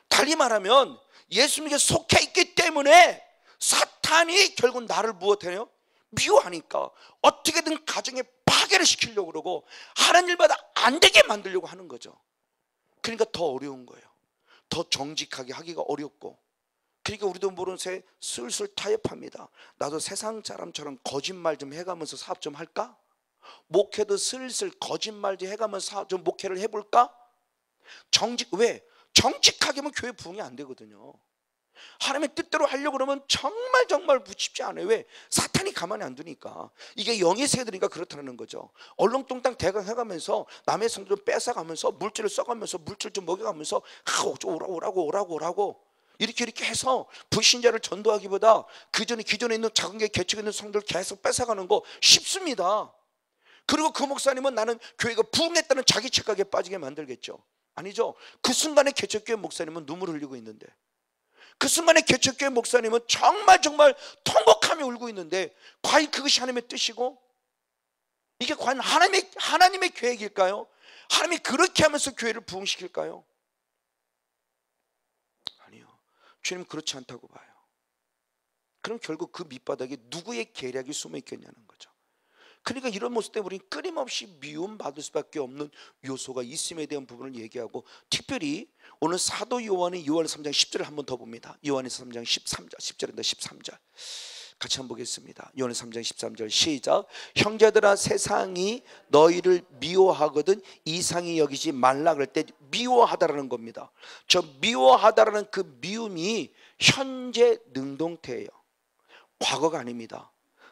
달리 말하면 예수님께 속해 있기 때문에 사탄이 결국 나를 무엇해요? 미워하니까 어떻게든 가정에 파괴를 시키려고 그러고 하는 일마다 안 되게 만들려고 하는 거죠. 그러니까 더 어려운 거예요. 더 정직하게 하기가 어렵고 그러니까 우리도 모르는 새 슬슬 타협합니다. 나도 세상 사람처럼 거짓말 좀 해가면서 사업 좀 할까? 목회도 슬슬 거짓말 좀 해가면서 사업 좀 목회를 해볼까? 왜? 정직하게 하면 교회 부흥이 안 되거든요. 하나님의 뜻대로 하려고 그러면 정말 쉽지 않아요. 왜? 사탄이 가만히 안 두니까. 이게 영의 세대니까 그렇다는 거죠. 얼렁뚱땅 대강해가면서 남의 성도 좀 뺏어가면서 물질을 써가면서 물질 좀 먹여가면서 오라고 이렇게 해서 불신자를 전도하기보다 기존에 있는 작은 게 개척에 있는 성도를 계속 뺏어가는 거 쉽습니다. 그리고 그 목사님은 나는 교회가 부흥했다는 자기 착각에 빠지게 만들겠죠. 아니죠. 그 순간에 개척교회 목사님은 눈물을 흘리고 있는데, 그 순간에 개척교회 목사님은 정말 통곡하며 울고 있는데, 과연 그것이 하나님의 뜻이고 이게 과연 하나님의 계획일까요? 하나님이 그렇게 하면서 교회를 부흥시킬까요? 아니요. 주님은 그렇지 않다고 봐요. 그럼 결국 그 밑바닥에 누구의 계략이 숨어 있겠냐는 거죠. 그러니까 이런 모습 때문에 우리는 끊임없이 미움받을 수밖에 없는 요소가 있음에 대한 부분을 얘기하고, 특별히 오늘 사도 요한의 요한 3장 10절을 한번 더 봅니다. 요한에서 3장 13절 10절인데 13절 같이 한번 보겠습니다. 요한 3장 13절 시작. 형제들아, 세상이 너희를 미워하거든 이상히 여기지 말라 그럴 때 미워하다라는 겁니다. 저 미워하다라는 그 미움이 현재 능동태예요. 과거가 아닙니다.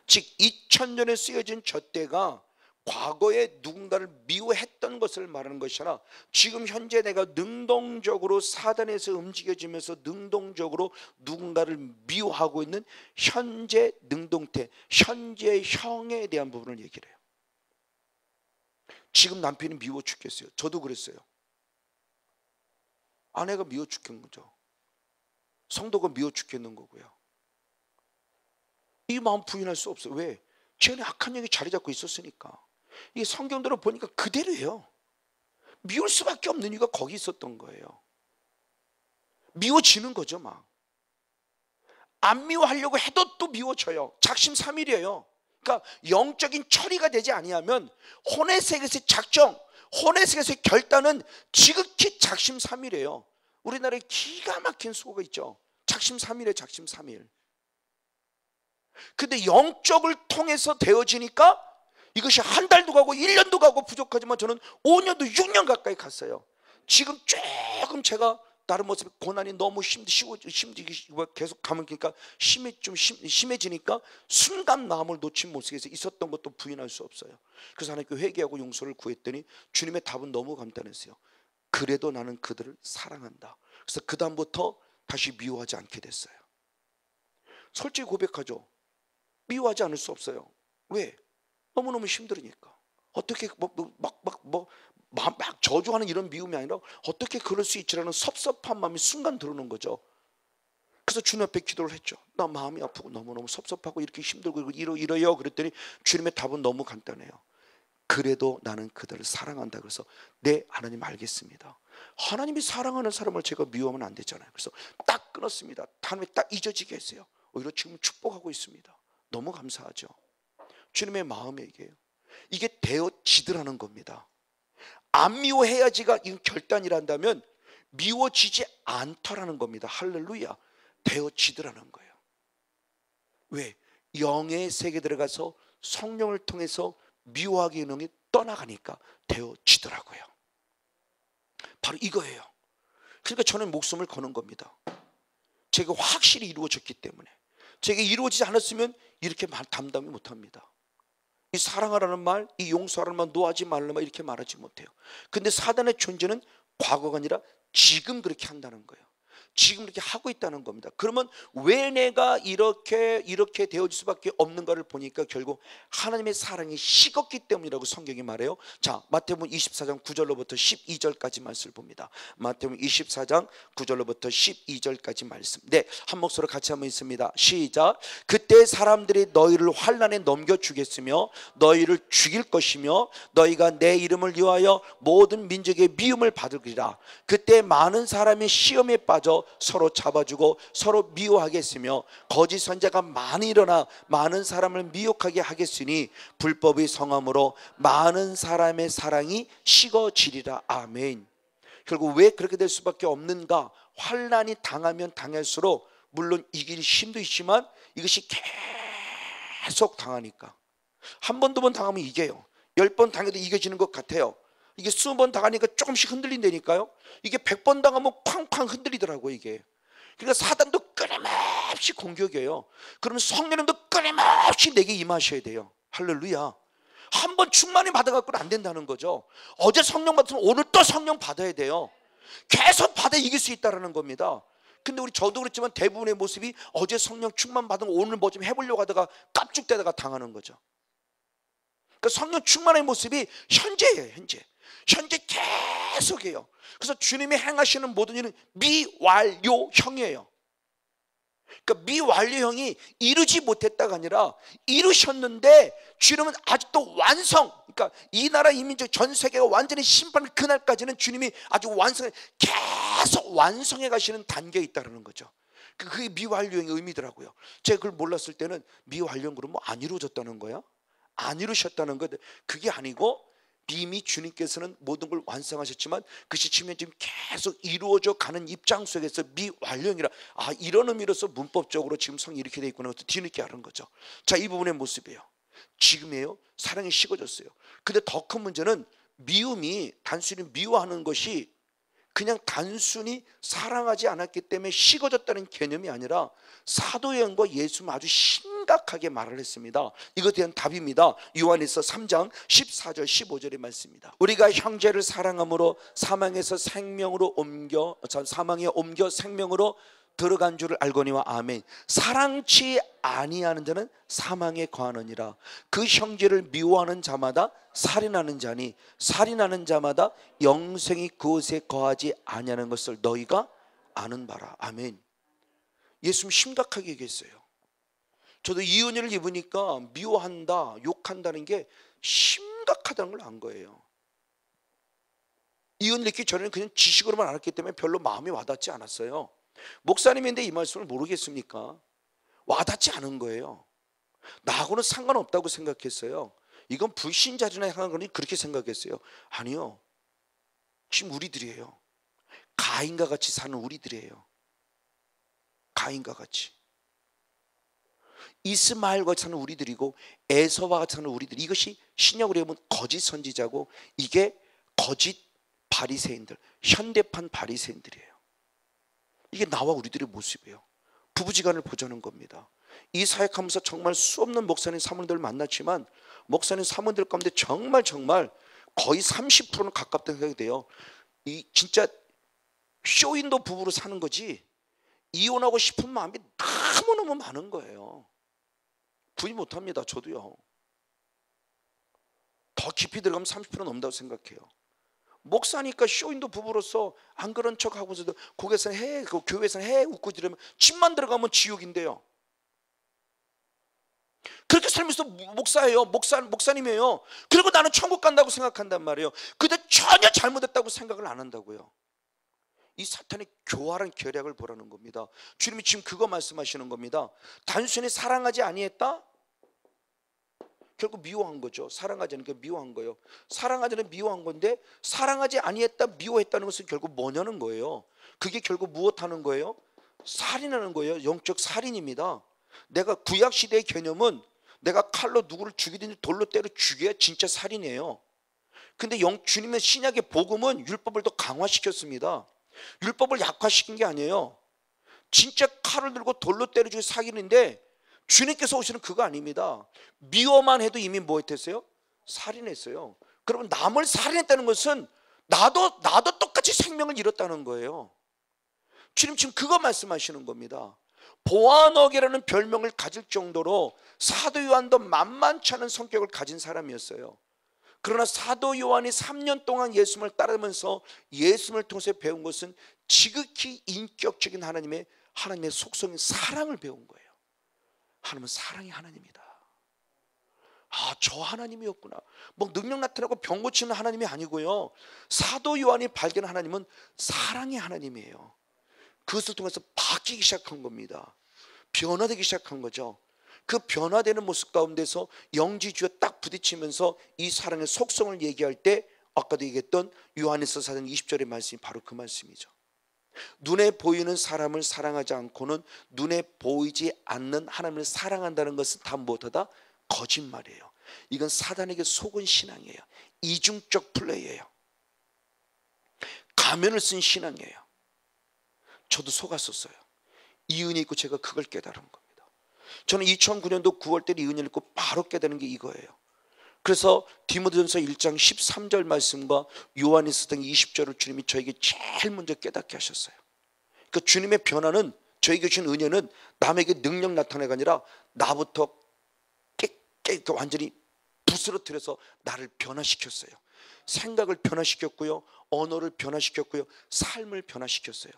즉 2000년에 쓰여진 저 때가 과거에 누군가를 미워했던 것을 말하는 것이 아니라 지금 현재 내가 능동적으로 사단에서 움직여지면서 능동적으로 누군가를 미워하고 있는 현재 능동태, 현재형에 대한 부분을 얘기를 해요. 지금 남편이 미워 죽겠어요. 저도 그랬어요. 아내가 미워 죽겠는 거죠. 성도가 미워 죽겠는 거고요. 이 마음 부인할 수 없어요. 왜? 제 안에 악한 영이 자리 잡고 있었으니까. 이게 성경대로 보니까 그대로예요. 미울 수밖에 없는 이유가 거기 있었던 거예요. 미워지는 거죠. 막 안 미워하려고 해도 또 미워져요. 작심삼일이에요. 그러니까 영적인 처리가 되지 아니하면 혼의 세계에서의 작정, 혼의 세계에서의 결단은 지극히 작심삼일이에요. 우리나라에 기가 막힌 수고가 있죠. 작심삼일에 작심삼일. 근데 영적을 통해서 되어지니까 이것이 한 달도 가고 1년도 가고 부족하지만 저는 5년도 6년 가까이 갔어요. 지금 조금 제가 다른 모습에 고난이 너무 힘들기 계속 가면 그러니까 심해지니까 순간 마음을 놓친 모습에서 있었던 것도 부인할 수 없어요. 그래서 하나님께 회개하고 용서를 구했더니 주님의 답은 너무 간단했어요. 그래도 나는 그들을 사랑한다. 그래서 그 다음부터 다시 미워하지 않게 됐어요. 솔직히 고백하죠. 미워하지 않을 수 없어요. 왜? 너무너무 힘들으니까. 어떻게 막 저주하는 이런 미움이 아니라 어떻게 그럴 수 있지라는 섭섭한 마음이 순간 들어오는 거죠. 그래서 주님 앞에 기도를 했죠. 나 마음이 아프고 너무너무 섭섭하고 이렇게 힘들고 이러요. 그랬더니 주님의 답은 너무 간단해요. 그래도 나는 그들을 사랑한다. 그래서 네, 하나님 알겠습니다. 하나님이 사랑하는 사람을 제가 미워하면 안 되잖아요. 그래서 딱 끊었습니다. 하나님이 딱 잊어지게 했어요. 오히려 지금 축복하고 있습니다. 너무 감사하죠. 주님의 마음이 이게 되어지더라는 겁니다. 안 미워해야지가 이 결단이란다면 미워지지 않더라는 겁니다. 할렐루야. 되어지더라는 거예요. 왜? 영의 세계에 들어가서 성령을 통해서 미워하기 능이 떠나가니까 되어지더라고요. 바로 이거예요. 그러니까 저는 목숨을 거는 겁니다. 제가 확실히 이루어졌기 때문에. 제게 이루어지지 않았으면 이렇게 담담히 못합니다. 이 사랑하라는 말, 이 용서하라는 말, 노하지 말라는 말 이렇게 말하지 못해요. 근데 사단의 존재는 과거가 아니라 지금 그렇게 한다는 거예요. 지금 이렇게 하고 있다는 겁니다. 그러면 왜 내가 이렇게 되어질 수밖에 없는가를 보니까 결국 하나님의 사랑이 식었기 때문이라고 성경이 말해요. 자, 마태복음 24장 9절로부터 12절까지 말씀을 봅니다. 마태복음 24장 9절로부터 12절까지 말씀. 네, 한 목소리로 같이 한번 있습니다. 시작. 그때 사람들이 너희를 환난에 넘겨주겠으며 너희를 죽일 것이며 너희가 내 이름을 위하여 모든 민족의 미움을 받으리라. 그때 많은 사람이 시험에 빠져 서로 잡아주고 서로 미워하겠으며 거짓 선자가 많이 일어나 많은 사람을 미혹하게 하겠으니 불법의 성함으로 많은 사람의 사랑이 식어지리라. 아멘. 결국 왜 그렇게 될 수밖에 없는가? 환난이 당하면 당할수록 물론 이길 힘도 있지만 이것이 계속 당하니까, 한 번, 두 번 당하면 이겨요. 10번 당해도 이겨지는 것 같아요. 이게 20번 당하니까 조금씩 흔들린다니까요. 이게 100번 당하면 쾅쾅 흔들리더라고요 이게. 그러니까 사단도 끊임없이 공격이에요. 그러면 성령님도 끊임없이 내게 임하셔야 돼요. 할렐루야. 한 번 충만히 받아갖고는 안 된다는 거죠. 어제 성령 받았으면 오늘 또 성령 받아야 돼요. 계속 받아 이길 수 있다는 겁니다. 근데 우리 저도 그렇지만 대부분의 모습이 어제 성령 충만 받으면 오늘 뭐 좀 해보려고 하다가 깝죽대다가 당하는 거죠. 그러니까 성령 충만의 모습이 현재예요. 현재 계속이에요. 그래서 주님이 행하시는 모든 일은 미완료형이에요. 그러니까 미완료형이 이루지 못했다가 아니라 이루셨는데 주님은 아직도 완성, 그러니까 이 나라 이민족 전 세계가 완전히 심판 그날까지는 주님이 아주 계속 완성해 가시는 단계에 있다는 거죠. 그게 미완료형의 의미더라고요. 제가 그걸 몰랐을 때는 미완료형 그러면 뭐 안 이루어졌다는 거야? 안 이루셨다는 거. 그게 아니고 이미 주님께서는 모든 걸 완성하셨지만 그것이 지금 계속 이루어져 가는 입장 속에서 미완료형이라, 이런 의미로서 문법적으로 지금 성이 이렇게 돼 있구나 뒤늦게 아는 거죠. 자, 이 부분의 모습이에요. 지금이에요. 사랑이 식어졌어요. 근데 더 큰 문제는 미움이 단순히 미워하는 것이 그냥 단순히 사랑하지 않았기 때문에 식어졌다는 개념이 아니라 사도 요한과 예수는 아주 심각하게 말을 했습니다. 이것에 대한 답입니다. 요한일서 3장 14절 15절의 말씀입니다. 우리가 형제를 사랑함으로 사망에 옮겨 생명으로 들어간 줄을 알거니와. 아멘. 사랑치 아니하는 자는 사망에 거하느니라. 그 형제를 미워하는 자마다 살인하는 자니 살인하는 자마다 영생이 그곳에 거하지 아니하는 것을 너희가 아는 바라. 아멘. 예수님 심각하게 얘기했어요. 저도 이 은혜를 입으니까 미워한다, 욕한다는 게 심각하다는 걸 안 거예요. 이 은혜를 입기 전에는 그냥 지식으로만 알았기 때문에 별로 마음이 와닿지 않았어요. 목사님인데 이 말씀을 모르겠습니까? 와닿지 않은 거예요. 나하고는 상관없다고 생각했어요. 이건 불신자들이나 향한 거니 그렇게 생각했어요. 아니요, 지금 우리들이에요. 가인과 같이 사는 우리들이에요. 가인과 같이 이스마엘과 같이 사는 우리들이고 에서와 같이 사는 우리들. 이것이 신약으로 보면 거짓 선지자고 이게 거짓 바리새인들, 현대판 바리새인들이에요. 이게 나와 우리들의 모습이에요. 부부지간을 보자는 겁니다. 이 사역하면서 정말 수없는 목사님 사모님들 만났지만 목사님 사모님들 가운데 정말 거의 30%는 가깝다는 생각이 돼요. 이 진짜 쇼윈도 부부로 사는 거지 이혼하고 싶은 마음이 너무너무 많은 거예요. 부인 못합니다. 저도요. 더 깊이 들어가면 30% 넘는다고 생각해요. 목사니까 쇼윈도 부부로서 안 그런 척 하고서도 거기서는 그 교회에서는 웃고 지르면 집만 들어가면 지옥인데요. 그렇게 살면서 목사예요. 목사님이에요. 그리고 나는 천국 간다고 생각한단 말이에요. 근데 전혀 잘못했다고 생각을 안 한다고요. 이 사탄의 교활한 계략을 보라는 겁니다. 주님이 지금 그거 말씀하시는 겁니다. 단순히 사랑하지 아니했다? 결국 미워한 거죠. 사랑하지 않으니까 미워한 거예요. 사랑하지 않으면 미워한 건데 사랑하지 아니했다 미워했다는 것은 결국 뭐냐는 거예요. 그게 결국 무엇하는 거예요? 살인하는 거예요. 영적 살인입니다. 내가 구약시대의 개념은 내가 칼로 누구를 죽이든지 돌로 때려 죽여야 진짜 살인이에요. 근데 주님의 신약의 복음은 율법을 더 강화시켰습니다. 율법을 약화시킨 게 아니에요. 진짜 칼을 들고 돌로 때려 죽여 사기는데 주님께서 오시는 그거 아닙니다. 미워만 해도 이미 뭐 했어요? 살인했어요. 그러면 남을 살인했다는 것은 나도 똑같이 생명을 잃었다는 거예요. 주님 지금 그거 말씀하시는 겁니다. 보아너게라는 별명을 가질 정도로 사도 요한도 만만치 않은 성격을 가진 사람이었어요. 그러나 사도 요한이 3년 동안 예수님을 따르면서 예수님을 통해서 배운 것은 지극히 인격적인 하나님의 속성인 사랑을 배운 거예요. 하나님은 사랑이 하나님이다. 저 하나님이었구나. 뭐 능력 나타나고 병 고치는 하나님이 아니고요. 사도 요한이 발견한 하나님은 사랑의 하나님이에요. 그것을 통해서 바뀌기 시작한 겁니다. 변화되기 시작한 거죠. 그 변화되는 모습 가운데서 영지주에 딱 부딪히면서 이 사랑의 속성을 얘기할 때 아까도 얘기했던 요한일서 4장 20절의 말씀이 바로 그 말씀이죠. 눈에 보이는 사람을 사랑하지 않고는 눈에 보이지 않는 하나님을 사랑한다는 것은 다 무엇하다? 거짓말이에요. 이건 사단에게 속은 신앙이에요. 이중적 플레이예요. 가면을 쓴 신앙이에요. 저도 속았었어요. 이 은혜 있고 제가 그걸 깨달은 겁니다. 저는 2009년도 9월 때 이 은혜를 있고 바로 깨달은 게 이거예요. 그래서 디모데전서 1장 13절 말씀과 요한일서 등 20절을 주님이 저에게 제일 먼저 깨닫게 하셨어요. 그러니까 주님의 변화는, 저에게 주신 은혜는 남에게 능력 나타내가 아니라 나부터 완전히 부스러뜨려서 나를 변화시켰어요. 생각을 변화시켰고요, 언어를 변화시켰고요, 삶을 변화시켰어요.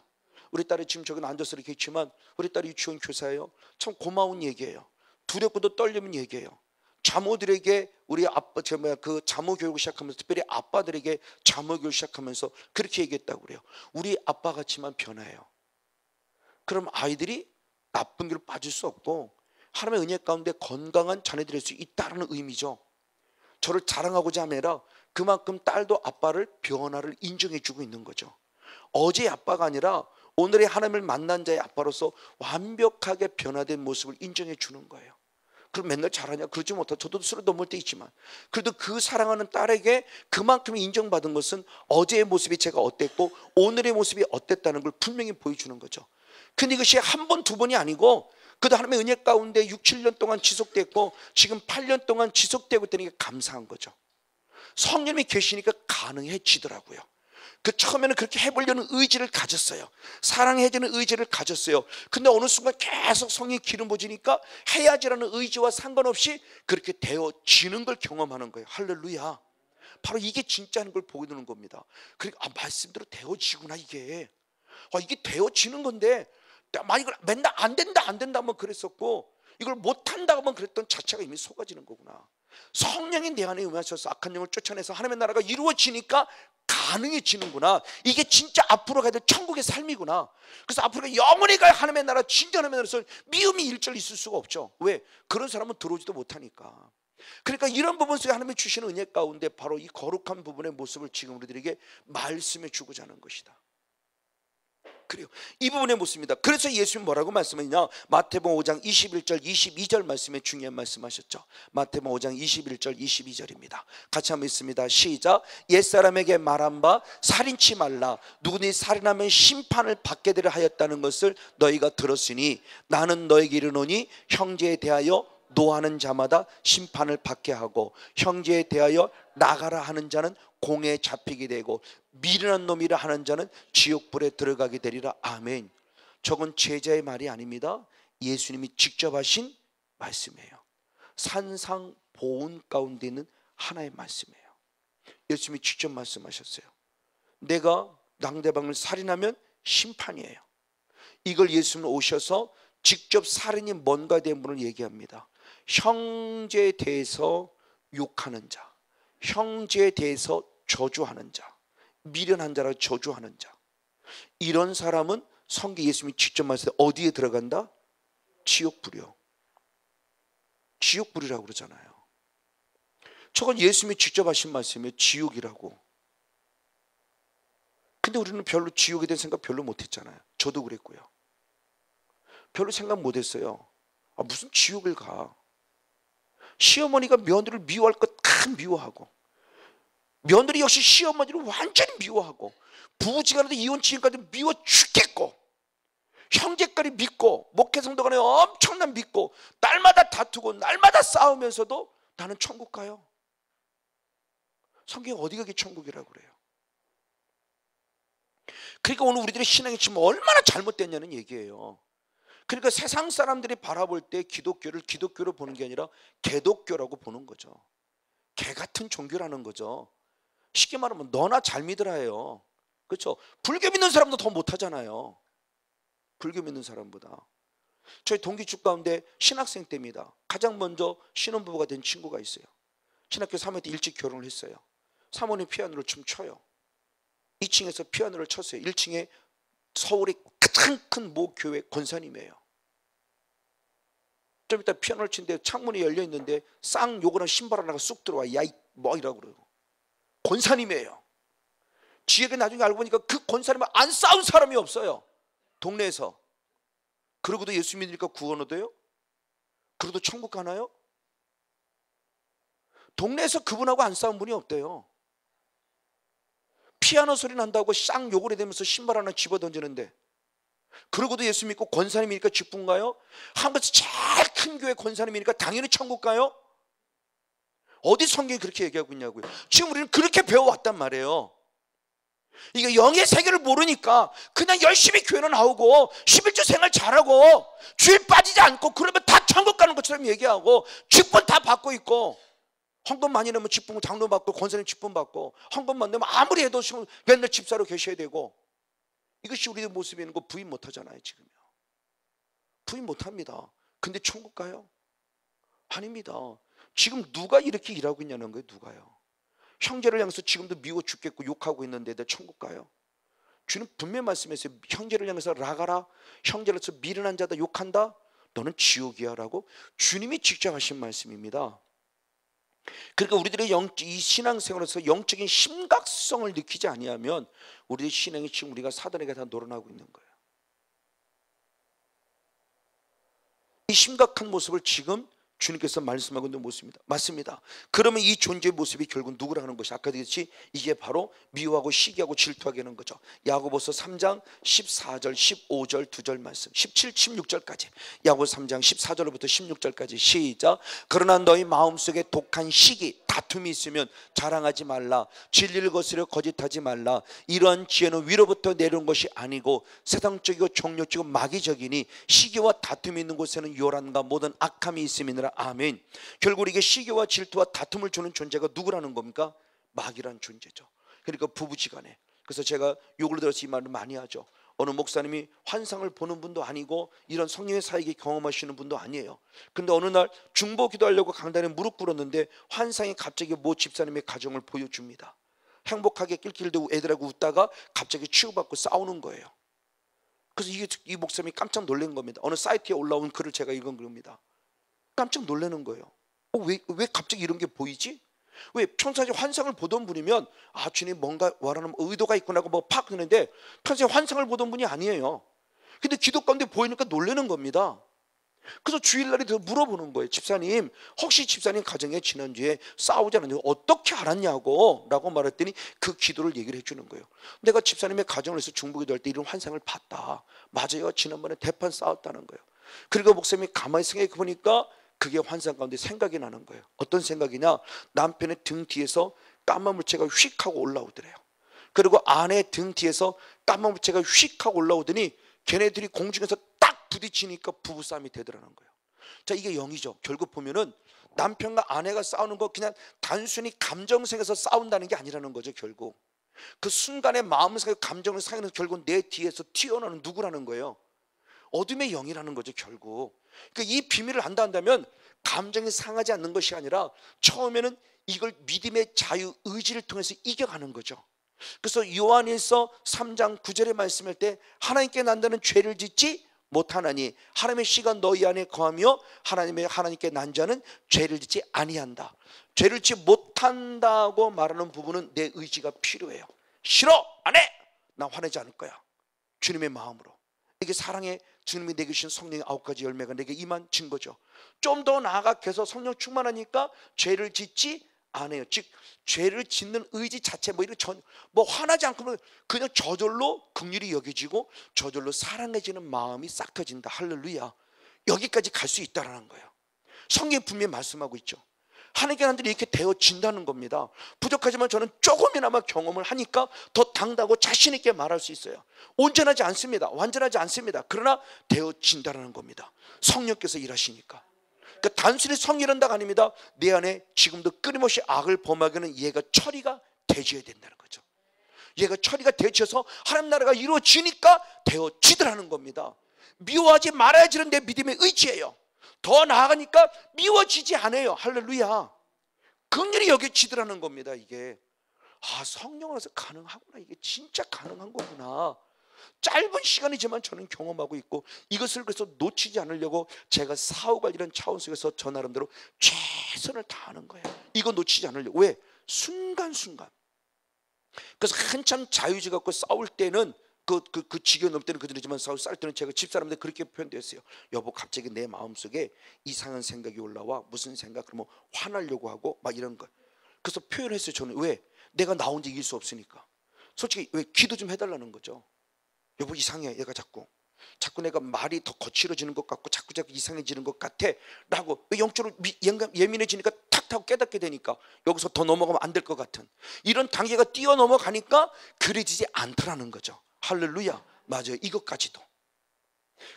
우리 딸이 지금 저기 앉아서 이렇게 있지만 우리 딸이 유치원 교사예요. 참 고마운 얘기예요. 두렵고도 떨리는 얘기예요. 자모들에게 우리 아빠, 그 자모 교육을 시작하면서, 특별히 아빠들에게 자모 교육을 시작하면서 그렇게 얘기했다고 그래요. 우리 아빠 같지만 변화해요. 그럼 아이들이 나쁜 길로 빠질 수 없고 하나님의 은혜 가운데 건강한 자녀들일 수 있다는 의미죠. 저를 자랑하고자 하면 그만큼 딸도 아빠를 변화를 인정해 주고 있는 거죠. 어제의 아빠가 아니라 오늘의 하나님을 만난 자의 아빠로서 완벽하게 변화된 모습을 인정해 주는 거예요. 그럼 맨날 잘하냐? 그러지 못하고 저도 스스로 넘을 때 있지만 그래도 그 사랑하는 딸에게 그만큼 인정받은 것은 어제의 모습이 제가 어땠고 오늘의 모습이 어땠다는 걸 분명히 보여주는 거죠. 근데 이것이 한 번, 두 번이 아니고 그도 하나님의 은혜 가운데 6, 7년 동안 지속됐고 지금 8년 동안 지속되고 있다는 게 감사한 거죠. 성령님이 계시니까 가능해지더라고요. 그 처음에는 그렇게 해보려는 의지를 가졌어요. 사랑해주는 의지를 가졌어요. 근데 어느 순간 계속 성령의 기름 부으니까 해야지라는 의지와 상관없이 그렇게 되어지는 걸 경험하는 거예요. 할렐루야. 바로 이게 진짜인 걸 보게 되는 겁니다. 그러니까 말씀대로 되어지구나 이게. 이게 되어지는 건데 만약 맨날 안 된다 하면 그랬었고 이걸 못한다 하면 그랬던 자체가 이미 속아지는 거구나. 성령이 내 안에 임하셔서 악한 영을 쫓아내서 하나님의 나라가 이루어지니까 가능해지는구나. 이게 진짜 앞으로 가야 될 천국의 삶이구나. 그래서 앞으로 영원히 갈 하나님의 나라, 진정한 하나님의 나라에서 미움이 일절 있을 수가 없죠. 왜? 그런 사람은 들어오지도 못하니까. 그러니까 이런 부분 속에 하나님이 주시는 은혜 가운데 바로 이 거룩한 부분의 모습을 지금 우리들에게 말씀해 주고자 하는 것이다. 그래요. 이 부분의 모습입니다. 그래서 예수님 뭐라고 말씀하냐? 마태복음 5장 21절 22절 말씀에 중요한 말씀하셨죠. 마태복음 5장 21절 22절입니다. 같이 한번 읽습니다. 시작. 옛사람에게 말한 바 살인치 말라. 누구니 살인하면 심판을 받게 되려 하였다는 것을 너희가 들었으니 나는 너에게 이르노니 형제에 대하여 노하는 자마다 심판을 받게 하고 형제에 대하여 나가라 하는 자는 공에 잡히게 되고 미련한 놈이라 하는 자는 지옥불에 들어가게 되리라. 아멘. 저건 제자의 말이 아닙니다. 예수님이 직접 하신 말씀이에요. 산상보훈 가운데 있는 하나의 말씀이에요. 예수님이 직접 말씀하셨어요. 내가 상대방을 살인하면 심판이에요. 이걸 예수님은 오셔서 직접 살인이 뭔가에 대한 분을 얘기합니다. 형제에 대해서 욕하는 자, 형제에 대해서 저주하는 자, 미련한 자라 저주하는 자, 이런 사람은 성경 예수님이 직접 말씀하셨어요. 어디에 들어간다? 지옥불이요. 지옥불이라고 그러잖아요. 저건 예수님이 직접 하신 말씀이에요. 지옥이라고. 근데 우리는 별로 지옥에 대한 생각 별로 못했잖아요. 저도 그랬고요. 별로 생각 못했어요. 무슨 지옥을 가. 시어머니가 며느리를 미워할 것 다 미워하고 며느리 역시 시어머니를 완전히 미워하고 부부지간에도 이혼치기까지 미워 죽겠고 형제까지 믿고 목회성도 간에 엄청난 믿고 날마다 다투고 날마다 싸우면서도 나는 천국 가요. 성경에 어디가 그게 천국이라고 그래요. 그러니까 오늘 우리들의 신앙이 지금 얼마나 잘못됐냐는 얘기예요. 그러니까 세상 사람들이 바라볼 때 기독교를 기독교로 보는 게 아니라 개독교라고 보는 거죠. 개 같은 종교라는 거죠. 쉽게 말하면 너나 잘 믿으라예요. 그렇죠? 불교 믿는 사람도 더 못하잖아요. 불교 믿는 사람보다. 저희 동기축 가운데 신학생 때입니다. 가장 먼저 신혼부부가 된 친구가 있어요. 신학교 3학년 때 일찍 결혼을 했어요. 사모님 피아노를 춤 춰요. 2층에서 피아노를 쳤어요. 1층에 서울의 가장 큰 모 교회 권사님이에요. 좀 이따 피아노를 치는데 창문이 열려 있는데 쌍 요거는 신발 하나가 쑥 들어와. 야이 뭐 이라고 그러고. 권사님이에요. 지혜가 나중에 알고 보니까 그 권사님을 안 싸운 사람이 없어요, 동네에서. 그러고도 예수 믿으니까 구원 얻어요? 그러고도 천국 가나요? 동네에서 그분하고 안 싸운 분이 없대요. 피아노 소리 난다고 쌍 욕을 해대면서 신발 하나 집어 던지는데, 그러고도 예수 믿고 권사님이니까 기쁜가요? 한국에서 제일 큰 교회 권사님이니까 당연히 천국 가요? 어디 성경이 그렇게 얘기하고 있냐고요. 지금 우리는 그렇게 배워왔단 말이에요. 이게 영의 세계를 모르니까 그냥 열심히 교회는 나오고 11조 생활 잘하고 주일 빠지지 않고 그러면 다 천국 가는 것처럼 얘기하고 직분 다 받고 있고, 헌금 많이 내면 직분 장로 받고 권사님 직분 받고, 헌금만 내면 아무리 해도 맨날 집사로 계셔야 되고, 이것이 우리의 모습이는 거 부인 못하잖아요. 지금요 부인 못합니다. 근데 천국 가요? 아닙니다. 지금 누가 이렇게 일하고 있냐는 거예요. 누가요? 형제를 향해서 지금도 미워 죽겠고 욕하고 있는데 내 천국 가요? 주는 분명히 말씀했어요. 형제를 향해서 라가라, 형제로서 미련한 자다 욕한다, 너는 지옥이야 라고 주님이 직접 하신 말씀입니다. 그러니까 우리들의 이 신앙생활에서 영적인 심각성을 느끼지 아니하면 우리의 신앙이 지금 우리가 사단에게 다 놀아나고 있는 거예요. 이 심각한 모습을 지금 주님께서 말씀하고 있는 모습입니다. 맞습니다. 그러면 이 존재의 모습이 결국 누구라 하는 것이, 아까 얘기했듯이 이게 바로 미워하고 시기하고 질투하게 하는 거죠. 야고보서 3장 14절 15절 2절 말씀, 17, 16절까지, 야고보서 3장 14절부터 16절까지 시작. 그러나 너희 마음속에 독한 시기 다툼이 있으면 자랑하지 말라. 진리를 거스려 거짓하지 말라. 이러한 지혜는 위로부터 내려온 것이 아니고 세상적이고 종교적이고 마귀적이니 시기와 다툼이 있는 곳에는 요란과 모든 악함이 있음이니라. 아멘. 결국 이게 시기와 질투와 다툼을 주는 존재가 누구라는 겁니까? 마귀라는 존재죠. 그러니까 부부지간에, 그래서 제가 욕을 들어서 이 말을 많이 하죠. 어느 목사님이 환상을 보는 분도 아니고 이런 성령의 사역을 경험하시는 분도 아니에요. 근데 어느 날 중보 기도하려고 강단에 무릎 꿇었는데 환상이 갑자기 모 집사님의 가정을 보여줍니다. 행복하게 낄낄 대고 애들하고 웃다가 갑자기 치유받고 싸우는 거예요. 그래서 이 목사님이 깜짝 놀란 겁니다. 어느 사이트에 올라온 글을 제가 읽은 겁니다. 깜짝 놀라는 거예요. 왜 갑자기 이런 게 보이지? 왜 평소에 환상을 보던 분이면 아, 주님 뭔가 원하는 의도가 있구나 하고 뭐 팍 하는데, 평소에 환상을 보던 분이 아니에요. 근데 기도 가운데 보이니까 놀라는 겁니다. 그래서 주일날에 더 물어보는 거예요. 집사님, 혹시 집사님 가정에 지난주에 싸우지 않았는데 어떻게 알았냐고 라고 말했더니 그 기도를 얘기를 해주는 거예요. 내가 집사님의 가정을 해서 중보기도 할 때 이런 환상을 봤다. 맞아요, 지난번에 대판 싸웠다는 거예요. 그리고 목사님이 가만히 생각해 보니까 그게 환상 가운데 생각이 나는 거예요. 어떤 생각이냐, 남편의 등 뒤에서 까만 물체가 휙 하고 올라오더래요. 그리고 아내 등 뒤에서 까만 물체가 휙 하고 올라오더니 걔네들이 공중에서 딱 부딪히니까 부부싸움이 되더라는 거예요. 자, 이게 영이죠. 결국 보면은 남편과 아내가 싸우는 거 그냥 단순히 감정생에서 싸운다는 게 아니라는 거죠. 결국 그 순간에 마음을 감정을 상해서 결국 내 뒤에서 튀어나오는 누구라는 거예요? 어둠의 영이라는 거죠. 결국 그러니까 이 비밀을 안다면 감정이 상하지 않는 것이 아니라 처음에는 이걸 믿음의 자유 의지를 통해서 이겨가는 거죠. 그래서 요한일서 3장 9절에 말씀할 때 하나님께 난다는 죄를 짓지 못하나니 하나님의 씨가 너희 안에 거하며 하나님께 난 자는 죄를 짓지 아니한다. 죄를 짓지 못한다고 말하는 부분은 내 의지가 필요해요. 싫어, 안 해, 나 화내지 않을 거야. 주님의 마음으로. 이게 사랑의 주님이 내게 주신 성령의 9가지 열매가 내게 임한 증거죠. 좀 더 나아가서 성령 충만하니까 죄를 짓지 않아요. 즉 죄를 짓는 의지 자체 뭐 화나지 않고 그냥 저절로 긍휼히 여겨지고 저절로 사랑해지는 마음이 싹 터진다. 할렐루야. 여기까지 갈 수 있다라는 거예요. 성경이 분명히 말씀하고 있죠. 하나님께 사람들이 이렇게 되어진다는 겁니다. 부족하지만 저는 조금이나마 경험을 하니까 더 당당하고 자신 있게 말할 수 있어요. 온전하지 않습니다. 완전하지 않습니다. 그러나 되어진다는 겁니다. 성령께서 일하시니까. 그러니까 단순히 성이란다가 아닙니다. 내 안에 지금도 끊임없이 악을 범하기는 얘가 처리가 되어야 된다는 거죠. 얘가 처리가 되어져서 하나님 나라가 이루어지니까 되어지더라는 겁니다. 미워하지 말아야지는 내 믿음의 의지예요. 더 나아가니까 미워지지 않아요. 할렐루야. 긍휼히 여겨지더라는 겁니다. 이게 성령으로서 가능하구나. 이게 진짜 가능한 거구나. 짧은 시간이지만 저는 경험하고 있고, 이것을 그래서 놓치지 않으려고 제가 사후관리라는 차원 속에서 저 나름대로 최선을 다하는 거예요. 이거 놓치지 않으려고. 왜? 순간순간 그래서 한참 자유지 갖고 싸울 때는 그 지겨 넘을 때는 그들이지만 싸울 때는 제가 집사람들 그렇게 표현됐어요. 여보, 갑자기 내 마음속에 이상한 생각이 올라와. 무슨 생각? 그러면 화나려고 하고 막 이런 거. 그래서 표현했어요. 저는 왜? 내가 나 혼자 이길 수 없으니까. 솔직히 왜? 기도 좀 해달라는 거죠. 여보, 이상해. 얘가 자꾸 내가 말이 더 거칠어지는 것 같고 자꾸 이상해지는 것 같아 라고. 왜? 영적으로 예민해지니까 탁 깨닫게 되니까 여기서 더 넘어가면 안 될 것 같은 이런 단계가 뛰어넘어가니까 그래지지 않더라는 거죠. 할렐루야. 맞아요. 이것까지도.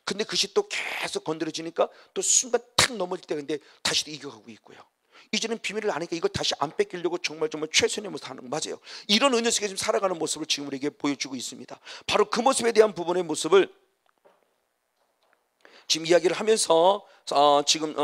근데 그것이 또 계속 건드려지니까 또 순간 탁 넘어질 때 근데 다시 또 이겨가고 있고요. 이제는 비밀을 아니까 이걸 다시 안 뺏기려고 정말 최선의 모습을 하는 거 맞아요. 이런 은혜 속에 지금 살아가는 모습을 지금 우리에게 보여주고 있습니다. 바로 그 모습에 대한 부분의 모습을 지금 이야기를 하면서 지금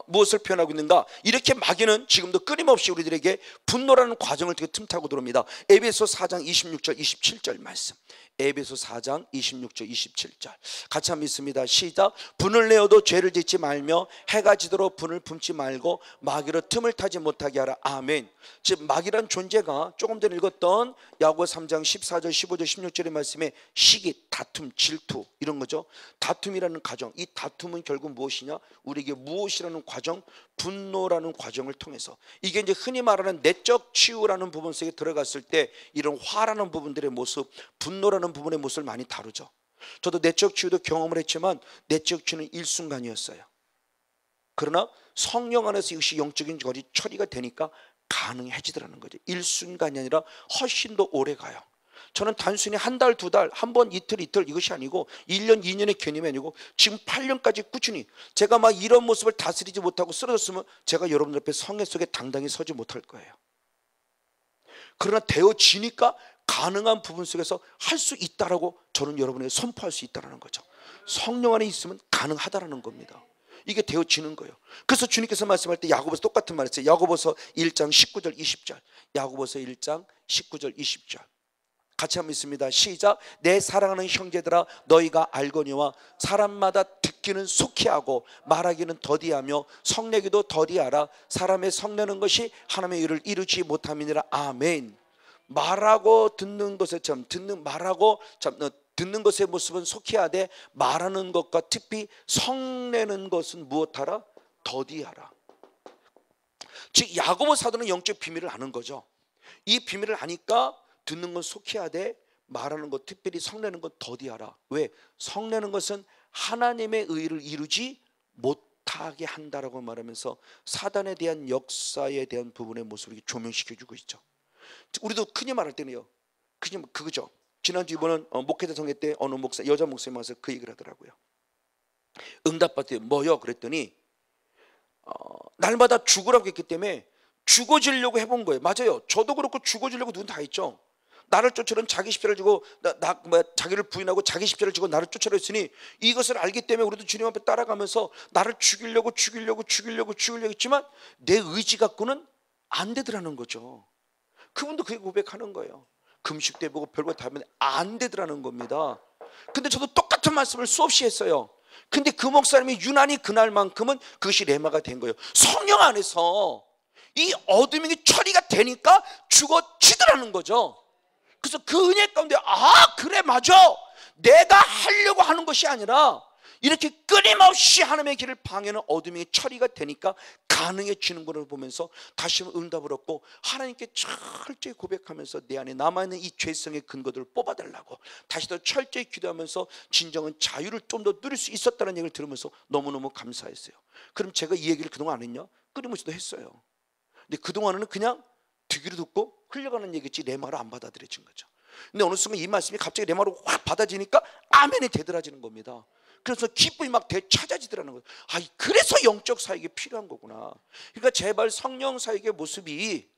무엇을 표현하고 있는가? 이렇게 마귀는 지금도 끊임없이 우리들에게 분노라는 과정을 되게 틈타고 들어옵니다. 에베소 4장 26절 27절 말씀. 에베소 4장 26절 27절 같이 한번 읽습니다. 시작. 분을 내어도 죄를 짓지 말며 해가 지도록 분을 품지 말고 마귀로 틈을 타지 못하게 하라. 아멘. 즉 마귀란 존재가 조금 전에 읽었던 야고보서 3장 14절 15절 16절의 말씀에 시기, 다툼, 질투 이런 거죠. 다툼이라는 과정, 이 다툼은 결국 무엇이냐? 우리에게 무엇이라는 과정? 분노라는 과정을 통해서 이게 이제 흔히 말하는 내적 치유라는 부분 속에 들어갔을 때 이런 화라는 부분들의 모습, 분노라는 부분의 모습을 많이 다루죠. 저도 내적 치유도 경험을 했지만 내적 치유는 일순간이었어요. 그러나 성령 안에서 이것이 영적인 것이 처리가 되니까 가능해지더라는 거죠. 일순간이 아니라 훨씬 더 오래 가요. 저는 단순히 한 달, 두 달, 한 번, 이틀 이것이 아니고 1년, 2년의 개념이 아니고 지금 8년까지 꾸준히 제가 막 이런 모습을 다스리지 못하고 쓰러졌으면 제가 여러분들 앞에 성회 속에 당당히 서지 못할 거예요. 그러나 되어지니까 가능한 부분 속에서 할 수 있다라고 저는 여러분에게 선포할 수 있다는 거죠. 성령 안에 있으면 가능하다라는 겁니다. 이게 되어지는 거예요. 그래서 주님께서 말씀할 때 야고보서 똑같은 말 했어요. 야고보서 1장 19절 20절 야고보서 1장 19절 20절 같이 한번 있습니다. 시작. 내 사랑하는 형제들아 너희가 알거니와 사람마다 듣기는 속히 하고 말하기는 더디하며 성내기도 더디하라. 사람의 성내는 것이 하나님의 일을 이루지 못함이니라. 아멘. 말하고 듣는 것에 듣는 것의 모습은 속히 하되 말하는 것과 특히 성내는 것은 무엇하라? 더디하라. 즉 야고보 사도는 영적 비밀을 아는 거죠. 이 비밀을 아니까 듣는 건 속히 하되 말하는 것 특별히 성내는 건 더디하라. 왜? 성내는 것은 하나님의 의를 이루지 못하게 한다라고 말하면서 사단에 대한 역사에 대한 부분의 모습을 조명시켜주고 있죠. 우리도 흔히 말할 때는요, 그냥 그거죠. 지난주 이번은 목회자 성회 때 어느 목사, 여자 목사님 와서 그 얘기를 하더라고요. 응답받을 때 뭐요? 그랬더니 날마다 죽으라고 했기 때문에 죽어지려고 해본 거예요. 맞아요. 저도 그렇고 죽어지려고 누군 다 있죠. 나를 쫓으려는 자기 십자를 지고 자기를 부인하고 자기 십자를 지고 나를 쫓으려 했으니 이것을 알기 때문에 우리도 주님 앞에 따라가면서 나를 죽이려고 했지만 내 의지 갖고는 안 되더라는 거죠. 그분도 그게 고백하는 거예요. 금식도 해보고 별거 다 하면 안 되더라는 겁니다. 근데 저도 똑같은 말씀을 수없이 했어요. 근데 그 목사님이 유난히 그날만큼은 그것이 레마가 된 거예요. 성령 안에서 이 어둠이 처리가 되니까 죽어지더라는 거죠. 그래서 그 은혜 가운데 그래 맞아, 내가 하려고 하는 것이 아니라 이렇게 끊임없이 하나님의 길을 방해하는 어둠이 처리가 되니까 가능해지는 것을 보면서 다시 한번 응답을 얻고 하나님께 철저히 고백하면서 내 안에 남아있는 이 죄성의 근거들을 뽑아달라고 다시 더 철저히 기도하면서 진정한 자유를 좀 더 누릴 수 있었다는 얘기를 들으면서 너무너무 감사했어요. 그럼 제가 이 얘기를 그동안 안 했냐? 끊임없이도 했어요. 근데 그동안은 그냥 듣기로 듣고 흘려가는 얘기지 내 말을 안 받아들여진 거죠. 근데 어느 순간 이 말씀이 갑자기 내 말로 확 받아지니까 아멘이 되더라지는 겁니다. 그래서 기쁨이 막 되찾아지더라는 거예요. 그래서 영적 사역이 필요한 거구나. 그러니까 제발 성령 사역의 모습이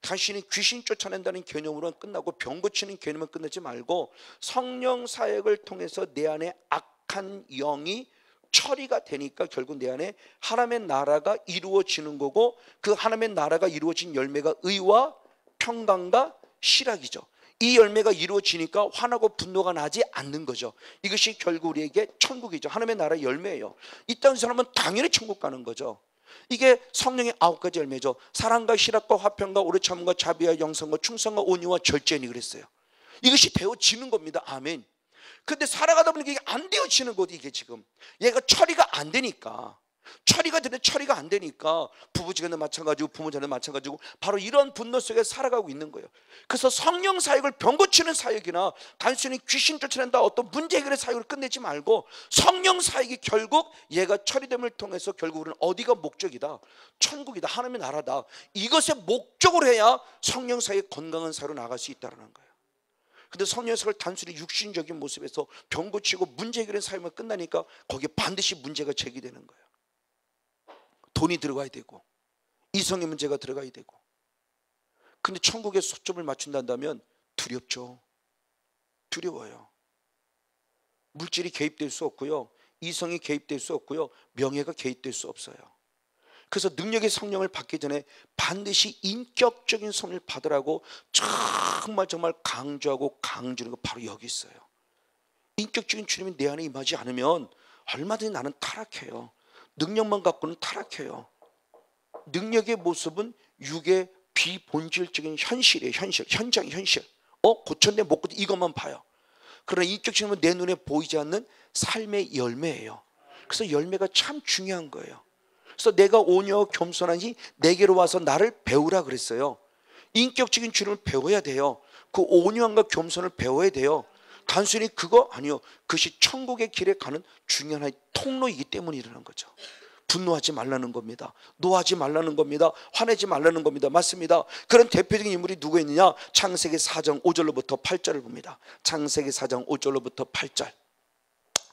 당신이 귀신 쫓아낸다는 개념으로는 끝나고 병 고치는 개념은 끝나지 말고 성령 사역을 통해서 내 안에 악한 영이 처리가 되니까 결국 내 안에 하나님의 나라가 이루어지는 거고 그 하나님의 나라가 이루어진 열매가 의와 평강과 실학이죠. 이 열매가 이루어지니까 화나고 분노가 나지 않는 거죠. 이것이 결국 우리에게 천국이죠. 하나님의 나라의 열매예요. 이 땅 사람은 당연히 천국 가는 거죠. 이게 성령의 9가지 열매죠. 사랑과 희락과 화평과 오래 참음과 자비와 영성과 충성과 온유와 절제니 그랬어요. 이것이 되어지는 겁니다. 아멘. 근데 살아가다 보니까 이게 안 되어지는 거지. 이게 지금 얘가 처리가 안 되니까, 처리가 안 되니까 부부지간에 마찬가지고 부모자녀도 마찬가지고 바로 이런 분노 속에 살아가고 있는 거예요. 그래서 성령 사역을 병 고치는 사역이나 단순히 귀신 쫓아낸다 어떤 문제 해결의 사역을 끝내지 말고, 성령 사역이 결국 얘가 처리됨을 통해서 결국 우리는 어디가 목적이다, 천국이다, 하나님의 나라다, 이것의 목적으로 해야 성령 사역이 건강한 사역으로 나갈 수 있다는 거예요. 근데 성령 사역을 단순히 육신적인 모습에서 병 고치고 문제 해결의 사역만 끝나니까 거기에 반드시 문제가 제기되는 거예요. 돈이 들어가야 되고 이성의 문제가 들어가야 되고. 근데 천국에 초점을 맞춘다면 두렵죠. 두려워요. 물질이 개입될 수 없고요, 이성이 개입될 수 없고요, 명예가 개입될 수 없어요. 그래서 능력의 성령을 받기 전에 반드시 인격적인 성령을 받으라고 정말 강조하고 강조하는 거 바로 여기 있어요. 인격적인 주님이 내 안에 임하지 않으면 얼마든지 나는 타락해요. 능력만 갖고는 타락해요. 능력의 모습은 육의 비본질적인 현실이에요. 현실. 고쳤네 못 고쳤네 이것만 봐요. 그러나 인격적인 내 눈에 보이지 않는 삶의 열매예요. 그래서 열매가 참 중요한 거예요. 그래서 내가 온유하고 겸손하니 내게로 와서 나를 배우라 그랬어요. 인격적인 주님을 배워야 돼요. 그 온유함과 겸손을 배워야 돼요. 단순히 그거 아니요, 그것이 천국의 길에 가는 중요한 통로이기 때문이라는 거죠. 분노하지 말라는 겁니다. 노하지 말라는 겁니다. 화내지 말라는 겁니다. 맞습니다. 그런 대표적인 인물이 누구 있느냐? 창세기 4장 5절로부터 8절을 봅니다. 창세기 4장 5절로부터 8절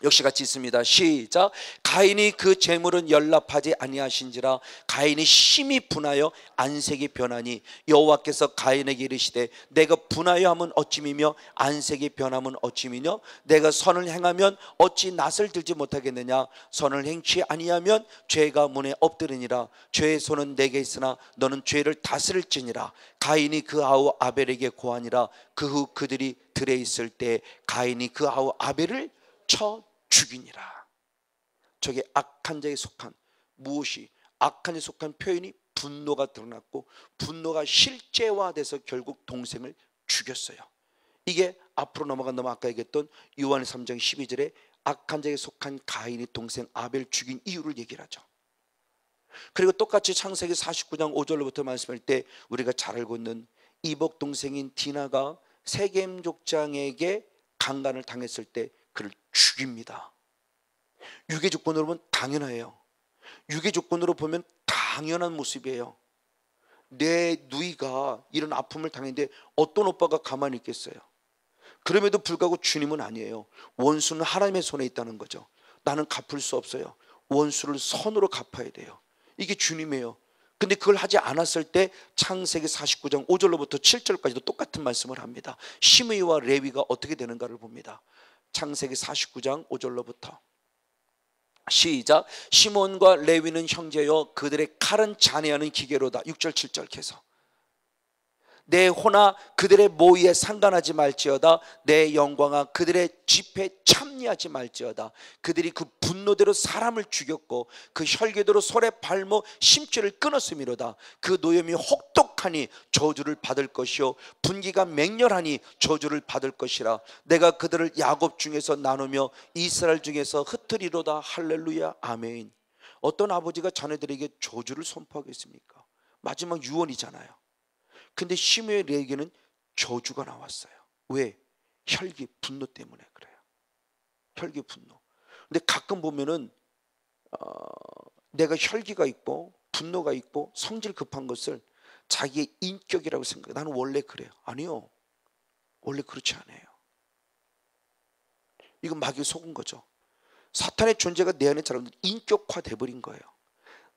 역시 같이 있습니다. 시작. 가인이 그 재물은 연락하지 아니하신지라 가인이 심히 분하여 안색이 변하니 여호와께서 가인에게 이르시되 내가 분하여 함은 어찌미며 안색이 변함은 어찌미뇨? 내가 선을 행하면 어찌 낯을 들지 못하겠느냐? 선을 행치 아니하면 죄가 문에 엎드리니라. 죄의 손은 내게 있으나 너는 죄를 다스릴지니라. 가인이 그 아우 아벨에게 고하니라. 그 후 그들이 들에 있을 때 가인이 그 아우 아벨을 쳐 죽이니라. 저게 악한 자에 속한, 무엇이 악한 자에 속한 표현이 분노가 드러났고 분노가 실제화돼서 결국 동생을 죽였어요. 이게 앞으로 넘어간다면 아까 얘기했던 요한 3장 12절에 악한 자에 속한 가인이 동생 아벨 죽인 이유를 얘기를 하죠. 그리고 똑같이 창세기 49장 5절로부터 말씀할 때 우리가 잘 알고 있는 이복 동생인 디나가 세겜 족장에게 강간을 당했을 때 그를 죽입니다. 육의 조건으로 보면 당연해요. 육의 조건으로 보면 당연한 모습이에요. 내 누이가 이런 아픔을 당했는데 어떤 오빠가 가만히 있겠어요? 그럼에도 불구하고 주님은 아니에요. 원수는 하나님의 손에 있다는 거죠. 나는 갚을 수 없어요. 원수를 선으로 갚아야 돼요. 이게 주님이에요. 근데 그걸 하지 않았을 때 창세기 49장 5절로부터 7절까지도 똑같은 말씀을 합니다. 시므이와 레위가 어떻게 되는가를 봅니다. 창세기 49장 5절로부터 시작. 시몬과 레위는 형제여 그들의 칼은 잔해하는 기계로다. 6절 7절 계속. 내 호나 그들의 모의에 상관하지 말지어다. 내 영광아 그들의 집회에 참여하지 말지어다. 그들이 그 분노대로 사람을 죽였고 그 혈기대로 손에 발목 심줄을 끊었음이로다. 그 노염이 혹독하니 저주를 받을 것이요 분기가 맹렬하니 저주를 받을 것이라. 내가 그들을 야곱 중에서 나누며 이스라엘 중에서 흩으리로다. 할렐루야 아멘. 어떤 아버지가 자녀들에게 저주를 선포하겠습니까? 마지막 유언이잖아요. 근데 시므의 레에게는 저주가 나왔어요. 왜? 혈기, 분노 때문에 그래요. 혈기, 분노. 근데 가끔 보면은 내가 혈기가 있고 분노가 있고 성질 급한 것을 자기의 인격이라고 생각해. 나는 원래 그래요. 아니요. 원래 그렇지 않아요. 이건 마귀에 속은 거죠. 사탄의 존재가 내 안에 자라면 인격화돼 버린 거예요.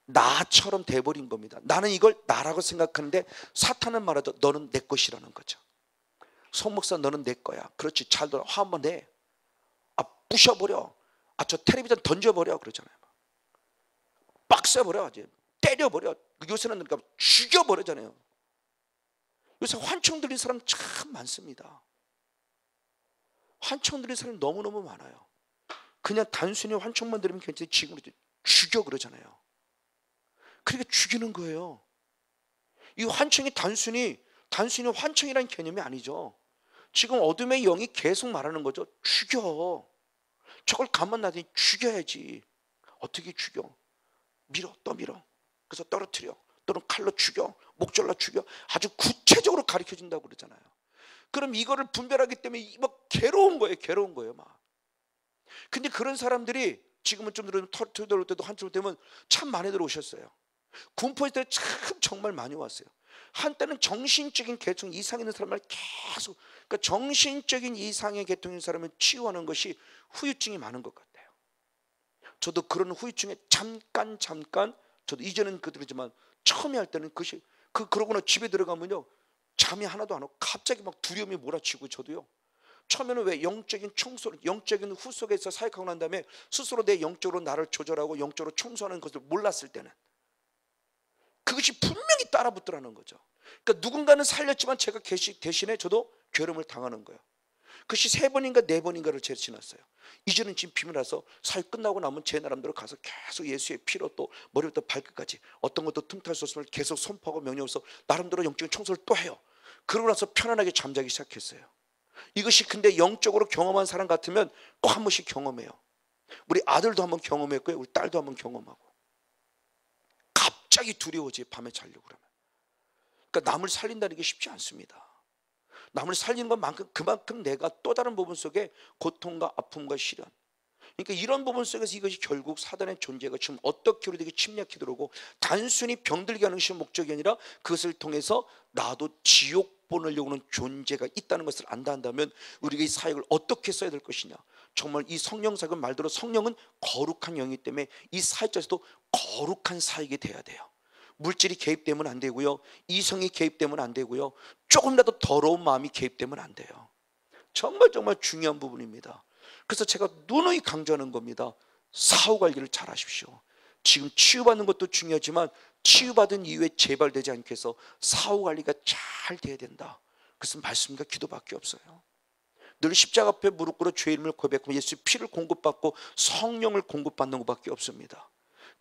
나처럼 돼버린 겁니다. 나는 이걸 나라고 생각하는데 사탄은 말해도 너는 내 것이라는 거죠. 송 목사 너는 내 거야. 그렇지 잘 돌아. 화 한번 내. 부셔버려. 저 텔레비전 던져버려 그러잖아요. 빡 쏴버려. 이제 때려버려. 요새는 그러니까 죽여버리잖아요. 요새 환청 들린 사람 참 많습니다. 환청 들린 사람이 너무너무 많아요. 그냥 단순히 환청만 들으면 괜찮지 지금 죽여 그러잖아요. 그러니까 죽이는 거예요. 이 환청이 단순히 환청이라는 개념이 아니죠. 지금 어둠의 영이 계속 말하는 거죠. 죽여. 저걸 가만 놔두니 죽여야지. 어떻게 죽여? 밀어, 떠밀어. 그래서 떨어뜨려. 또는 칼로 죽여. 목졸라 죽여. 아주 구체적으로 가르쳐준다고 그러잖아요. 그럼 이거를 분별하기 때문에 막 괴로운 거예요, 막. 근데 그런 사람들이 지금은 좀 들어오면 들어올 때도 한참 되면 참 많이 들어오셨어요. 군포에 때 참 정말 많이 왔어요. 한때는 정신적인 계통 이상 있는 사람을 계속, 그러니까 정신적인 이상의 계통인 사람을 치유하는 것이 후유증이 많은 것 같아요. 저도 그런 후유증에 잠깐 저도 이제는 그들이지만 처음에 할 때는 그것이 그러고는 집에 들어가면요 잠이 하나도 안 오고 갑자기 막 두려움이 몰아치고 저도요. 처음에는 왜 영적인 후 속에서 사역하고 난 다음에 스스로 내 영적으로 나를 조절하고 영적으로 청소하는 것을 몰랐을 때는 그것이 분명히 따라붙더라는 거죠. 그러니까 누군가는 살렸지만 제가 대신에 저도 괴로움을 당하는 거예요. 그것이 3번인가 4번인가를 제가 지났어요. 이제는 지금 비밀나서 사역 끝나고 나면 제 나름대로 가서 계속 예수의 피로 또 머리부터 발끝까지 어떤 것도 틈탈 수 없음을 계속 선포하고 명령해서 나름대로 영적인 청소를 또 해요. 그러고 나서 편안하게 잠자기 시작했어요. 이것이 근데 영적으로 경험한 사람 같으면 꼭 한 번씩 경험해요. 우리 아들도 한번 경험했고요. 우리 딸도 한번 경험하고. 갑자기 두려워지 밤에 자려고 그러면. 그러니까 남을 살린다는 게 쉽지 않습니다. 남을 살리는 것만큼 그만큼 내가 또 다른 부분 속에 고통과 아픔과 시련, 그러니까 이런 부분 속에서 이것이 결국 사단의 존재가 지금 어떻게 우리에게 침략해 들어오고 단순히 병들게 하는 것이 목적이 아니라 그것을 통해서 나도 지옥 보내려고 하는 존재가 있다는 것을 안다 한다면 우리가 이 사역을 어떻게 써야 될 것이냐. 정말 이 성령 사역은 말대로 성령은 거룩한 영이기 때문에 이 사역자에서도 거룩한 사역이 돼야 돼요. 물질이 개입되면 안 되고요. 이성이 개입되면 안 되고요. 조금이라도 더러운 마음이 개입되면 안 돼요. 정말 중요한 부분입니다. 그래서 제가 누누이 강조하는 겁니다. 사후 관리를 잘 하십시오. 지금 치유받는 것도 중요하지만 치유받은 이후에 재발되지 않게 해서 사후 관리가 잘 돼야 된다. 그것은 말씀과 기도밖에 없어요. 늘 십자가 앞에 무릎 꿇어 죄 이름을 고백하고 예수의 피를 공급받고 성령을 공급받는 것밖에 없습니다.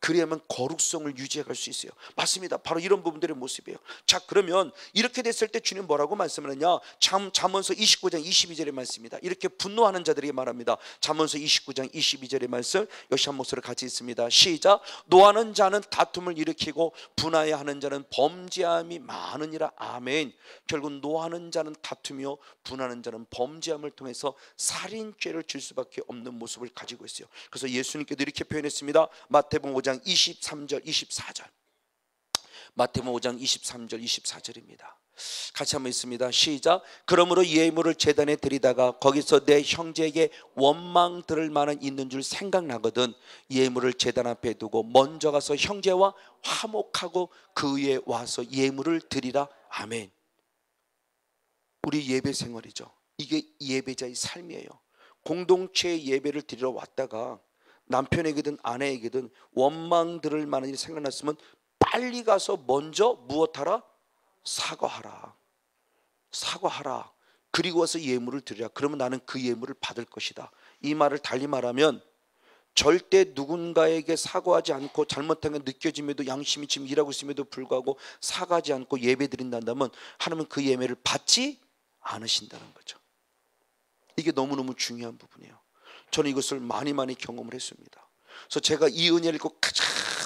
그래야만 거룩성을 유지해갈 수 있어요. 맞습니다. 바로 이런 부분들의 모습이에요. 자, 그러면 이렇게 됐을 때 주님 뭐라고 말씀하느냐? 잠언서 29장 22절의 말씀입니다. 이렇게 분노하는 자들에게 말합니다. 잠언서 29장 22절의 말씀 역시 한 목소리로 같이 있습니다. 시작. 노하는 자는 다툼을 일으키고 분하여하는 자는 범죄함이 많으니라. 아멘. 결국 노하는 자는 다툼이요 분하는 자는 범죄함을 통해서 살인죄를 질 수밖에 없는 모습을 가지고 있어요. 그래서 예수님께도 이렇게 표현했습니다. 마태복음 5장 23절 24절. 마태복음 5장 23절 24절입니다. 같이 한번 있습니다. 시작. 그러므로 예물을 제단에 드리다가 거기서 내 형제에게 원망 들을 만한 있는 줄 생각나거든 예물을 제단 앞에 두고 먼저 가서 형제와 화목하고 그 위에 와서 예물을 드리라. 아멘. 우리 예배 생활이죠. 이게 예배자의 삶이에요. 공동체의 예배를 드리러 왔다가 남편에게든 아내에게든 원망 들을 만한 일이 생각났으면 빨리 가서 먼저 무엇하라? 사과하라. 그리고 와서 예물을 드리라. 그러면 나는 그 예물을 받을 것이다. 이 말을 달리 말하면 절대 누군가에게 사과하지 않고 잘못한 게 느껴짐에도 양심이 지금 일하고 있음에도 불구하고 사과하지 않고 예배 드린다면 하나님은 그 예배를 받지 않으신다는 거죠. 이게 너무너무 중요한 부분이에요. 저는 이것을 많이 경험을 했습니다. 그래서 제가 이 은혜를 읽고 가장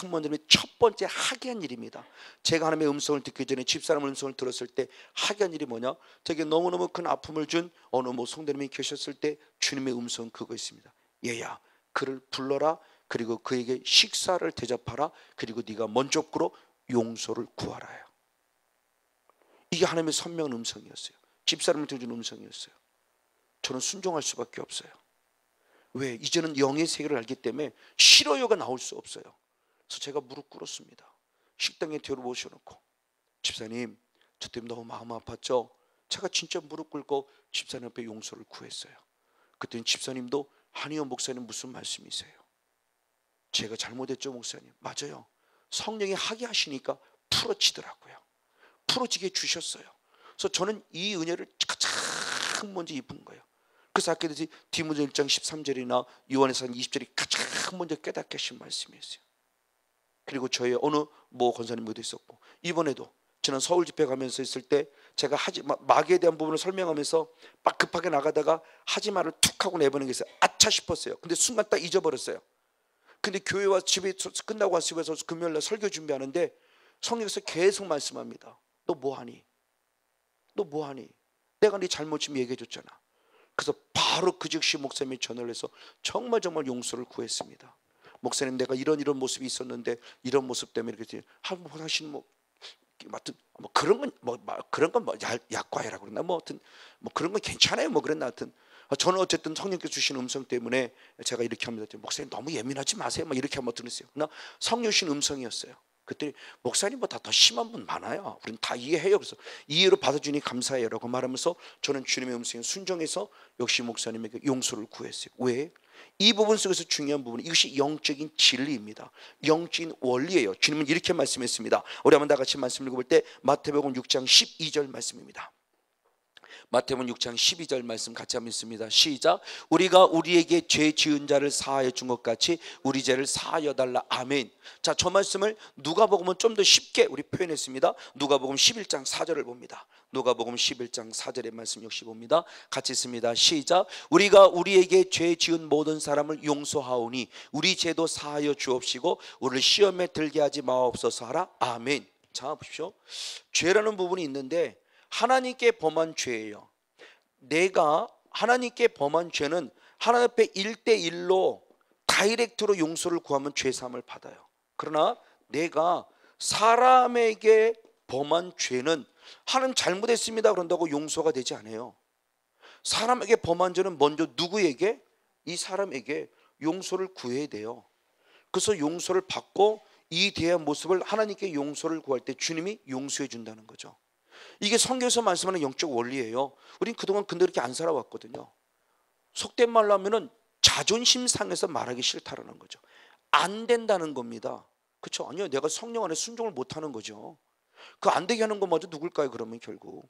먼저 첫 번째 하게 한 일입니다. 제가 하나님의 음성을 듣기 전에 집사람의 음성을 들었을 때 하게 한 일이 뭐냐? 제게 너무너무 큰 아픔을 준 어느 성도님이 계셨을 때 주님의 음성은 그거였습니다. 얘야 그를 불러라. 그리고 그에게 식사를 대접하라. 그리고 네가 먼저 꿇어 용서를 구하라요. 이게 하나님의 선명한 음성이었어요. 집사람을 들어준 음성이었어요. 저는 순종할 수밖에 없어요. 왜? 이제는 영의 세계를 알기 때문에 싫어요가 나올 수 없어요. 그래서 제가 무릎 꿇었습니다. 식당에 데려오셔놓고 집사님 저 때문에 너무 마음 아팠죠? 제가 진짜 무릎 꿇고 집사님 앞에 용서를 구했어요. 그랬더니 집사님도 아니요 목사님 무슨 말씀이세요? 제가 잘못했죠 목사님? 맞아요. 성령이 하게 하시니까 풀어지더라고요. 풀어지게 주셨어요. 그래서 저는 이 은혜를 가장 먼저 입은 거예요. 그래서 아까 디모데 1장 13절이나 요한에서 20절이 가장 먼저 깨닫게 하신 말씀이었어요. 그리고 저희 어느 뭐 권사님도 있었고, 이번에도 지난 서울 집회 가면서 있을 때 제가 마귀에 대한 부분을 설명하면서 막 급하게 나가다가 하지마를 툭 하고 내보는 게 있어요. 아차 싶었어요. 근데 순간 딱 잊어버렸어요. 근데 교회 와서 집에 끝나고 와서 집에서 금요일날 설교 준비하는데 성령께서 계속 말씀합니다. 너 뭐하니? 너 뭐하니? 내가 네 잘못 좀 얘기해 줬잖아. 그래서 바로 그 즉시 목사님이 전화를 해서 정말 용서를 구했습니다. 목사님, 내가 이런 모습이 있었는데 이런 모습 때문에 이렇게 하신 뭐 그런 건 약과해라 그랬나, 뭐 하여튼 뭐 그런 건 괜찮아요, 뭐 그랬나. 하여튼 저는 어쨌든 성령께서 주신 음성 때문에 제가 이렇게 합니다. 목사님 너무 예민하지 마세요, 막 이렇게 한번 들었어요. 그러나 성령 주신 음성이었어요. 그때 목사님보다 더 심한 분 많아요. 우리는 다 이해해요. 그래서 이해로 받아주니 감사해요라고 말하면서 저는 주님의 음성에 순종해서 역시 목사님에게 용서를 구했어요. 왜? 이 부분 속에서 중요한 부분은 이것이 영적인 진리입니다. 영적인 원리예요. 주님은 이렇게 말씀했습니다. 우리 한번 다 같이 말씀 읽어볼 때 마태복음 6장 12절 말씀입니다. 마태복음 6장 12절 말씀 같이 한번 읽습니다. 시작. 우리가 우리에게 죄 지은 자를 사하여 준 것 같이 우리 죄를 사하여 달라. 아멘. 자, 저 말씀을 누가복음은 좀 더 쉽게 우리 표현했습니다. 누가복음 11장 4절을 봅니다. 누가복음 11장 4절의 말씀 역시 봅니다. 같이 읽습니다. 시작. 우리가 우리에게 죄 지은 모든 사람을 용서하오니 우리 죄도 사하여 주옵시고 우리를 시험에 들게 하지 마옵소서 하라. 아멘. 자, 보십시오. 죄라는 부분이 있는데 하나님께 범한 죄예요. 내가 하나님께 범한 죄는 하나님 앞에 1대1로 다이렉트로 용서를 구하면 죄사함을 받아요. 그러나 내가 사람에게 범한 죄는 하나님 잘못했습니다 그런다고 용서가 되지 않아요. 사람에게 범한 죄는 먼저 누구에게? 이 사람에게 용서를 구해야 돼요. 그래서 용서를 받고 이 대한 모습을 하나님께 용서를 구할 때 주님이 용서해 준다는 거죠. 이게 성경에서 말씀하는 영적 원리예요. 우린 그동안 근데 그렇게 안 살아왔거든요. 속된 말로 하면은 자존심 상해서 말하기 싫다라는 거죠. 안 된다는 겁니다. 그렇죠? 아니요, 내가 성령 안에 순종을 못하는 거죠. 그 안 되게 하는 것마저 누굴까요? 그러면 결국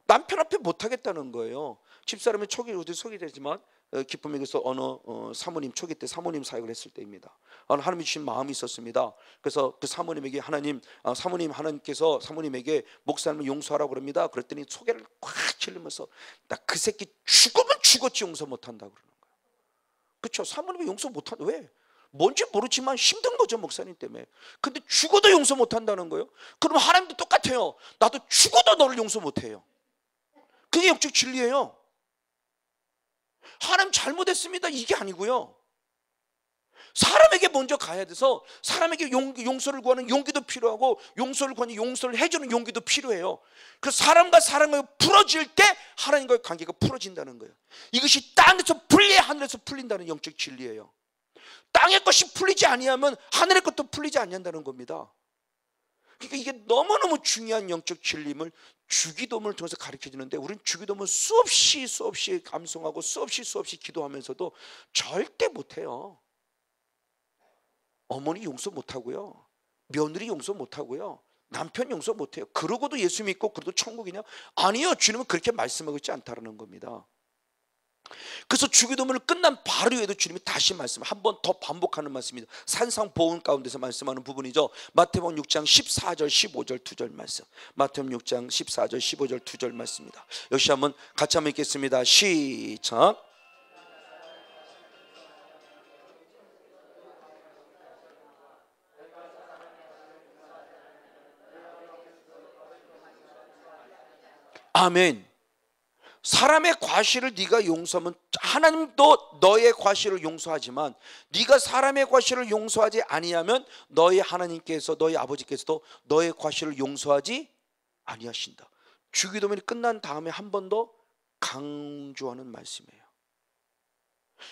남편 앞에 못하겠다는 거예요. 집사람이 초기 어디 소개되지만 기쁨에게서 어느 사모님 초기 때 사모님 사역을 했을 때입니다. 하나님이 주신 마음이 있었습니다. 그래서 그 사모님에게 하나님께서 사모님에게 목사님을 용서하라고 그럽니다. 그랬더니 소개를 꽉 찔리면서 나 그 새끼 죽으면 죽었지 용서 못한다 그러는 거예요. 그렇죠? 사모님이 용서 못한다. 왜? 뭔지 모르지만 힘든 거죠, 목사님 때문에. 근데 죽어도 용서 못한다는 거예요. 그럼 하나님도 똑같아요. 나도 죽어도 너를 용서 못해요. 그게 영적 진리예요. 하나님 잘못했습니다 이게 아니고요. 사람에게 먼저 가야 돼서 사람에게 용서를 구하는 용기도 필요하고 용서를 구하는 용서를 해주는 용기도 필요해요. 그래서 사람과 사람과 풀어질 때 하나님과의 관계가 풀어진다는 거예요. 이것이 땅에서 풀려야 하늘에서 풀린다는 영적 진리예요. 땅의 것이 풀리지 아니하면 하늘의 것도 풀리지 않는다는 겁니다. 그러니까 이게 너무너무 중요한 영적 진리임을 주기도문을 통해서 가르쳐주는데 우리는 주기도문 수없이 감성하고 수없이 기도하면서도 절대 못해요. 어머니 용서 못하고요, 며느리 용서 못하고요, 남편 용서 못해요. 그러고도 예수 믿고 그래도 천국이냐? 아니요, 주님은 그렇게 말씀하고 있지 않다는 겁니다. 그래서 주기도문을 끝난 바로 후에도 주님이 다시 말씀 한 번 더 반복하는 말씀입니다. 산상보훈 가운데서 말씀하는 부분이죠. 마태복음 6장 14절 15절 2절 말씀. 마태복음 6장 14절 15절 2절 말씀입니다. 역시 한번 같이 한번 읽겠습니다. 시작. 아멘. 사람의 과실을 네가 용서하면 하나님도 너의 과실을 용서하지만 네가 사람의 과실을 용서하지 아니하면 너의 하나님께서 너의 아버지께서도 너의 과실을 용서하지 아니하신다. 주기도문이 끝난 다음에 한 번 더 강조하는 말씀이에요.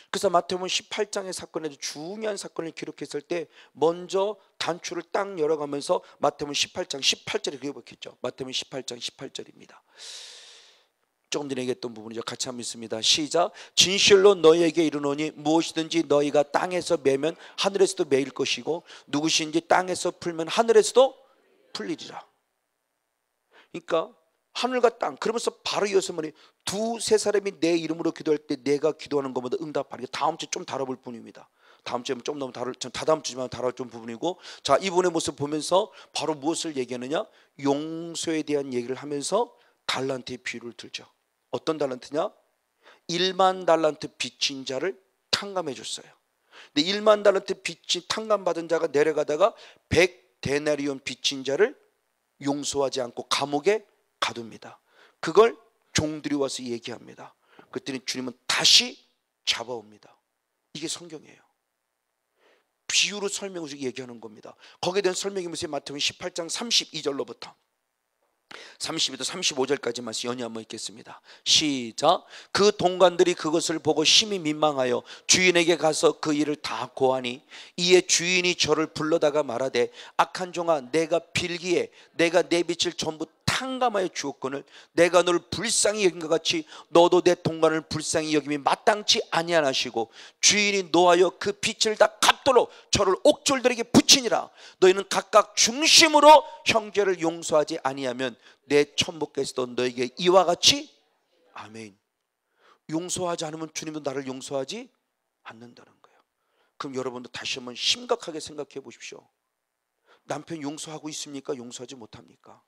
그래서 마태복음 18장의 사건에도 중요한 사건을 기록했을 때 먼저 단추를 딱 열어가면서 마태복음 18장 18절에 기록했죠. 마태복음 18장 18절입니다. 조금 전에 얘기했던 부분이죠. 같이 한번 읽습니다. 시작. 진실로 너희에게 이르노니 무엇이든지 너희가 땅에서 매면 하늘에서도 매일 것이고 누구신지 땅에서 풀면 하늘에서도 풀리리라. 그러니까 하늘과 땅. 그러면서 바로 이어서 뭐니 두세 사람이 내 이름으로 기도할 때 내가 기도하는 것보다 응답하리라. 다음 주에 좀 다뤄볼 뿐입니다. 다음 주에 좀 너무 다다음 주지만 다룰 좀 부분이고, 자, 이분의 모습 보면서 바로 무엇을 얘기하느냐? 용서에 대한 얘기를 하면서 달란트의 비유를 들죠. 어떤 달란트냐? 1만 달란트 빚진 자를 탕감해 줬어요. 근데 1만 달란트 빚진 탕감받은 자가 내려가다가 100데나리온 빚진 자를 용서하지 않고 감옥에 가둡니다. 그걸 종들이 와서 얘기합니다. 그랬더니 주님은 다시 잡아옵니다. 이게 성경이에요. 비유로 설명해서 얘기하는 겁니다. 거기에 대한 설명이 무슨 마태복음 18장 32절로부터 32도 35절까지 말씀 연이 한번 읽겠습니다. 시작. 그 동관들이 그것을 보고 심히 민망하여 주인에게 가서 그 일을 다 고하니, 이에 주인이 저를 불러다가 말하되, 악한 종아, 내가 빌기에 내가 내 빚을 전부 탕감하여 주었거늘 내가 너를 불쌍히 여긴 것 같이 너도 내 동관을 불쌍히 여김이 마땅치 아니하시고, 주인이 노하여 그 빚을 다 갚도록 저를 옥졸들에게 붙이니라. 너희는 각각 중심으로 형제를 용서하지 아니하면 내 천부께서도 너에게 이와 같이. 아멘. 용서하지 않으면 주님도 나를 용서하지 않는다는 거예요. 그럼 여러분도 다시 한번 심각하게 생각해 보십시오. 남편 용서하고 있습니까? 용서하지 못합니까?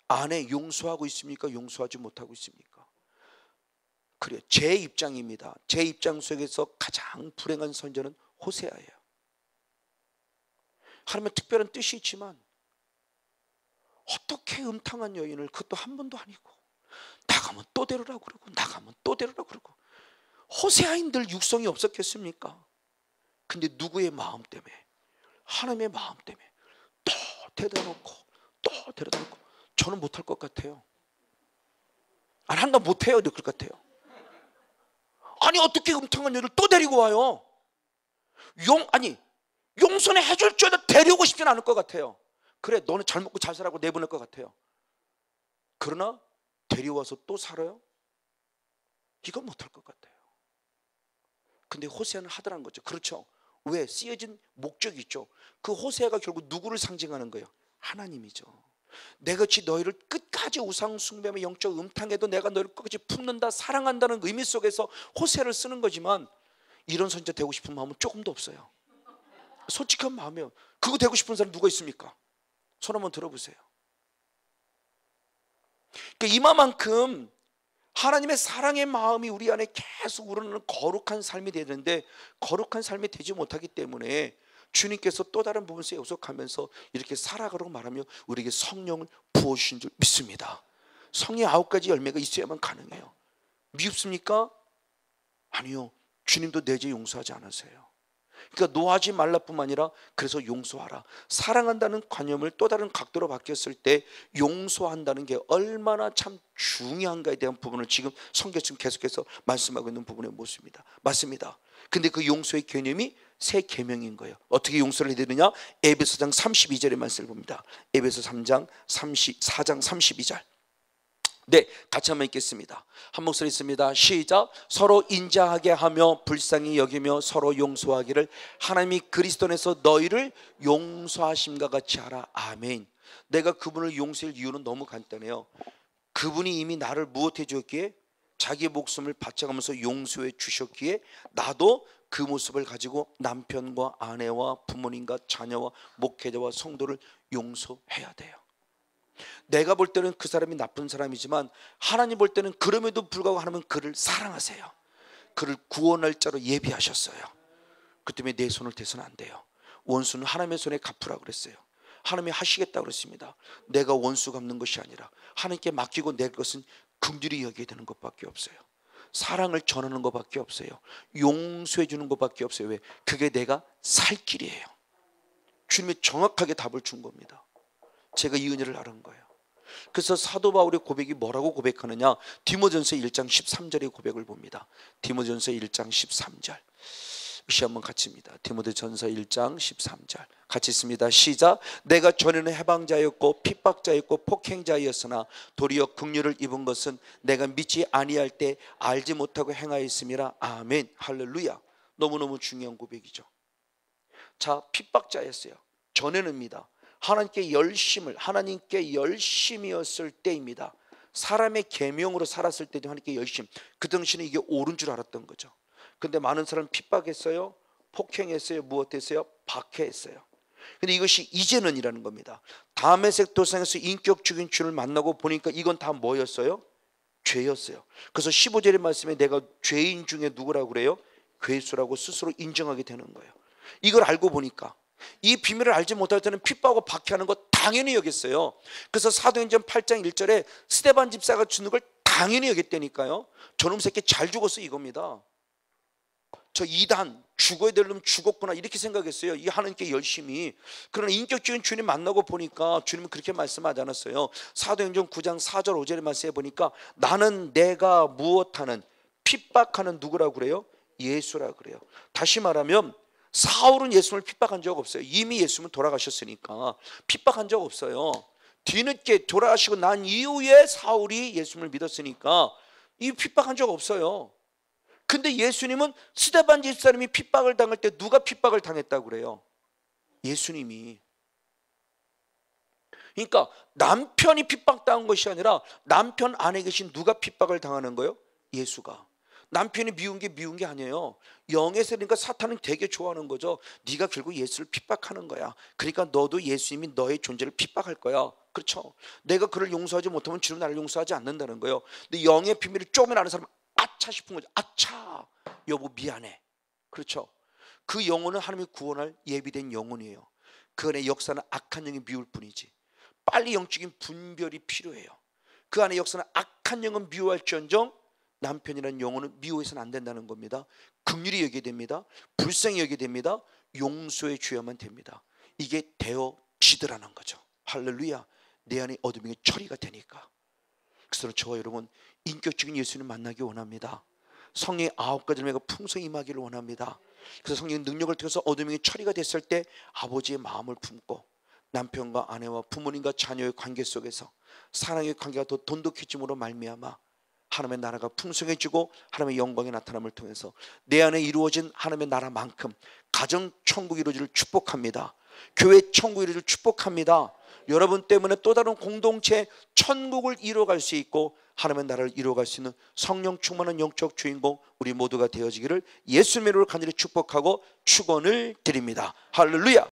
아내 용서하고 있습니까? 용서하지 못하고 있습니까? 그래요. 제 입장입니다. 제 입장 속에서 가장 불행한 선지자는 호세아예요. 하나님의 특별한 뜻이 있지만 어떻게 음탕한 여인을, 그것도 한 번도 아니고 나가면 또 데려라고 그러고 나가면 또 데려라고 그러고. 호세아인들 육성이 없었겠습니까? 근데 누구의 마음 때문에? 하나님의 마음 때문에 또 데려다 놓고 또 데려다 놓고. 저는 못할 것 같아요. 아니, 한다 못해요. 그럴 것 같아요. 아니, 어떻게 음탕한 여인을 또 데리고 와요? 용서는 해줄 줄 알아도 데려오고 싶지는 않을 것 같아요. 그래, 너는 잘 먹고 잘 살라고 내보낼 것 같아요. 그러나 데려와서 또 살아요? 이건 못할 것 같아요. 근데 호세아는 하더란 거죠. 그렇죠. 왜? 쓰여진 목적이 있죠. 그 호세아가 결국 누구를 상징하는 거예요? 하나님이죠. 내같이 너희를 끝까지 우상 숭배하며 영적 음탕해도 내가 너희를 끝까지 품는다, 사랑한다는 의미 속에서 호세아를 쓰는 거지만, 이런 선지자 되고 싶은 마음은 조금도 없어요. 솔직한 마음이에요. 그거 되고 싶은 사람 누가 있습니까? 손 한번 들어보세요. 그러니까 이만큼 하나님의 사랑의 마음이 우리 안에 계속 우러나는 거룩한 삶이 되는데, 거룩한 삶이 되지 못하기 때문에 주님께서 또 다른 부분에서 요속하면서 이렇게 살아가라고 말하며 우리에게 성령을 부어주신 줄 믿습니다. 성령 9가지 열매가 있어야만 가능해요. 미흡습니까? 아니요. 주님도 내 죄 용서하지 않으세요. 그러니까 노하지 말라뿐만 아니라 그래서 용서하라. 사랑한다는 관념을 또 다른 각도로 바뀌었을 때 용서한다는 게 얼마나 참 중요한가에 대한 부분을 지금 성경은 계속해서 말씀하고 있는 부분의 모습입니다. 맞습니다. 근데 그 용서의 개념이 새 계명인 거예요. 어떻게 용서를 해야 되느냐? 에베소장 32절의 말씀을 봅니다. 에베소 4장 32절. 네, 같이 한번 읽겠습니다. 한 목소리 있습니다. 시작. 서로 인자하게 하며 불쌍히 여기며 서로 용서하기를 하나님이 그리스도 안에서 너희를 용서하심과 같이 하라. 아멘. 내가 그분을 용서할 이유는 너무 간단해요. 그분이 이미 나를 무엇해 주었기에? 자기 목숨을 바쳐가면서 용서해 주셨기에 나도 그 모습을 가지고 남편과 아내와 부모님과 자녀와 목회자와 성도를 용서해야 돼요. 내가 볼 때는 그 사람이 나쁜 사람이지만 하나님 볼 때는 그럼에도 불구하고 하나님은 그를 사랑하세요. 그를 구원할 자로 예비하셨어요. 그 때문에 내 손을 대서는 안 돼요. 원수는 하나님의 손에 갚으라 그랬어요. 하나님이 하시겠다고 그랬습니다. 내가 원수 갚는 것이 아니라 하나님께 맡기고 낼 것은 긍휼히 여겨야 되는 것밖에 없어요. 사랑을 전하는 것밖에 없어요. 용서해 주는 것밖에 없어요. 왜? 그게 내가 살 길이에요. 주님이 정확하게 답을 준 겁니다. 제가 이 은혜를 알은 거예요. 그래서 사도 바울의 고백이 뭐라고 고백하느냐? 디모전서 1장 13절의 고백을 봅니다. 디모전서 1장 13절. 다시 한번 같이입니다. 디모데전서 1장 13절 같이 있습니다. 시작. 내가 전에는 해방자였고 핍박자였고 폭행자였으나 도리어 긍휼을 입은 것은 내가 믿지 아니할 때 알지 못하고 행하였음이라. 아멘. 할렐루야. 너무너무 중요한 고백이죠. 자, 핍박자였어요. 전에는입니다. 하나님께 열심이었을 때입니다. 사람의 계명으로 살았을 때도 하나님께 열심. 그 당시는 이게 옳은 줄 알았던 거죠. 근데 많은 사람 핍박했어요, 폭행했어요, 무엇했어요? 박해했어요. 근데 이것이 이제는이라는 겁니다. 다메섹 도상에서 인격적인 주를 만나고 보니까 이건 다 뭐였어요? 죄였어요. 그래서 15절의 말씀에 내가 죄인 중에 누구라고 그래요? 괴수라고 스스로 인정하게 되는 거예요. 이걸 알고 보니까, 이 비밀을 알지 못할 때는 핍박하고 박해하는 거 당연히 여겼어요. 그래서 사도행전 8장 1절에 스데반 집사가 죽는 걸 당연히 여겼다니까요. 저놈 새끼 잘 죽었어 이겁니다. 저 이단 죽어야 될 놈 죽었구나 이렇게 생각했어요. 이 하나님께 열심히. 그러나 인격적인 주님 만나고 보니까 주님은 그렇게 말씀하지 않았어요. 사도행전 9장 4절 5절의 말씀에 보니까 나는 내가 무엇하는, 핍박하는 누구라고 그래요? 예수라고 그래요. 다시 말하면 사울은 예수님을 핍박한 적 없어요. 이미 예수님은 돌아가셨으니까 핍박한 적 없어요. 뒤늦게 돌아가시고 난 이후에 사울이 예수님을 믿었으니까 이 핍박한 적 없어요. 근데 예수님은 스데반 집사님이 핍박을 당할 때 누가 핍박을 당했다고 그래요? 예수님이. 그러니까 남편이 핍박당한 것이 아니라 남편 안에 계신 누가 핍박을 당하는 거예요? 예수가. 남편이 미운 게 아니에요. 영에서. 그러니까 사탄은 되게 좋아하는 거죠. 네가 결국 예수를 핍박하는 거야. 그러니까 너도 예수님이 너의 존재를 핍박할 거야. 그렇죠? 내가 그를 용서하지 못하면 주님 나를 용서하지 않는다는 거예요. 근데 영의 비밀을 조금이나 아는 사람은 아차 싶은 거죠. 아차, 여보 미안해. 그렇죠? 그 영혼은 하나님이 구원할 예비된 영혼이에요. 그 안에 역사는 악한 영이 미울 뿐이지. 빨리 영적인 분별이 필요해요. 그 안에 역사는 악한 영은 미워할지언정 남편이라는 영혼은 미워해서는 안 된다는 겁니다. 긍휼히 여기게 됩니다. 불쌍히 여기게 됩니다. 용서해 줘야만 됩니다. 이게 되어지더라는 거죠. 할렐루야. 내 안에 어둠이 처리가 되니까. 그래서 저와 여러분 인격적인 예수님 만나기 원합니다. 성령의 9가지 열매가 풍성히 임하기를 원합니다. 그래서 성령의 능력을 통해서 어둠이 처리가 됐을 때 아버지의 마음을 품고 남편과 아내와 부모님과 자녀의 관계 속에서 사랑의 관계가 더 돈독해짐으로 말미암아 하나님의 나라가 풍성해지고 하나님의 영광이 나타남을 통해서 내 안에 이루어진 하나님의 나라만큼 가정 천국이 이루어지를 축복합니다. 교회 천국이 이루어지를 축복합니다. 여러분 때문에 또 다른 공동체 천국을 이루어갈 수 있고 하나님의 나라를 이루어갈 수 있는 성령 충만한 영적 주인공 우리 모두가 되어지기를 예수님의 이름으로 간절히 축복하고 축원을 드립니다. 할렐루야.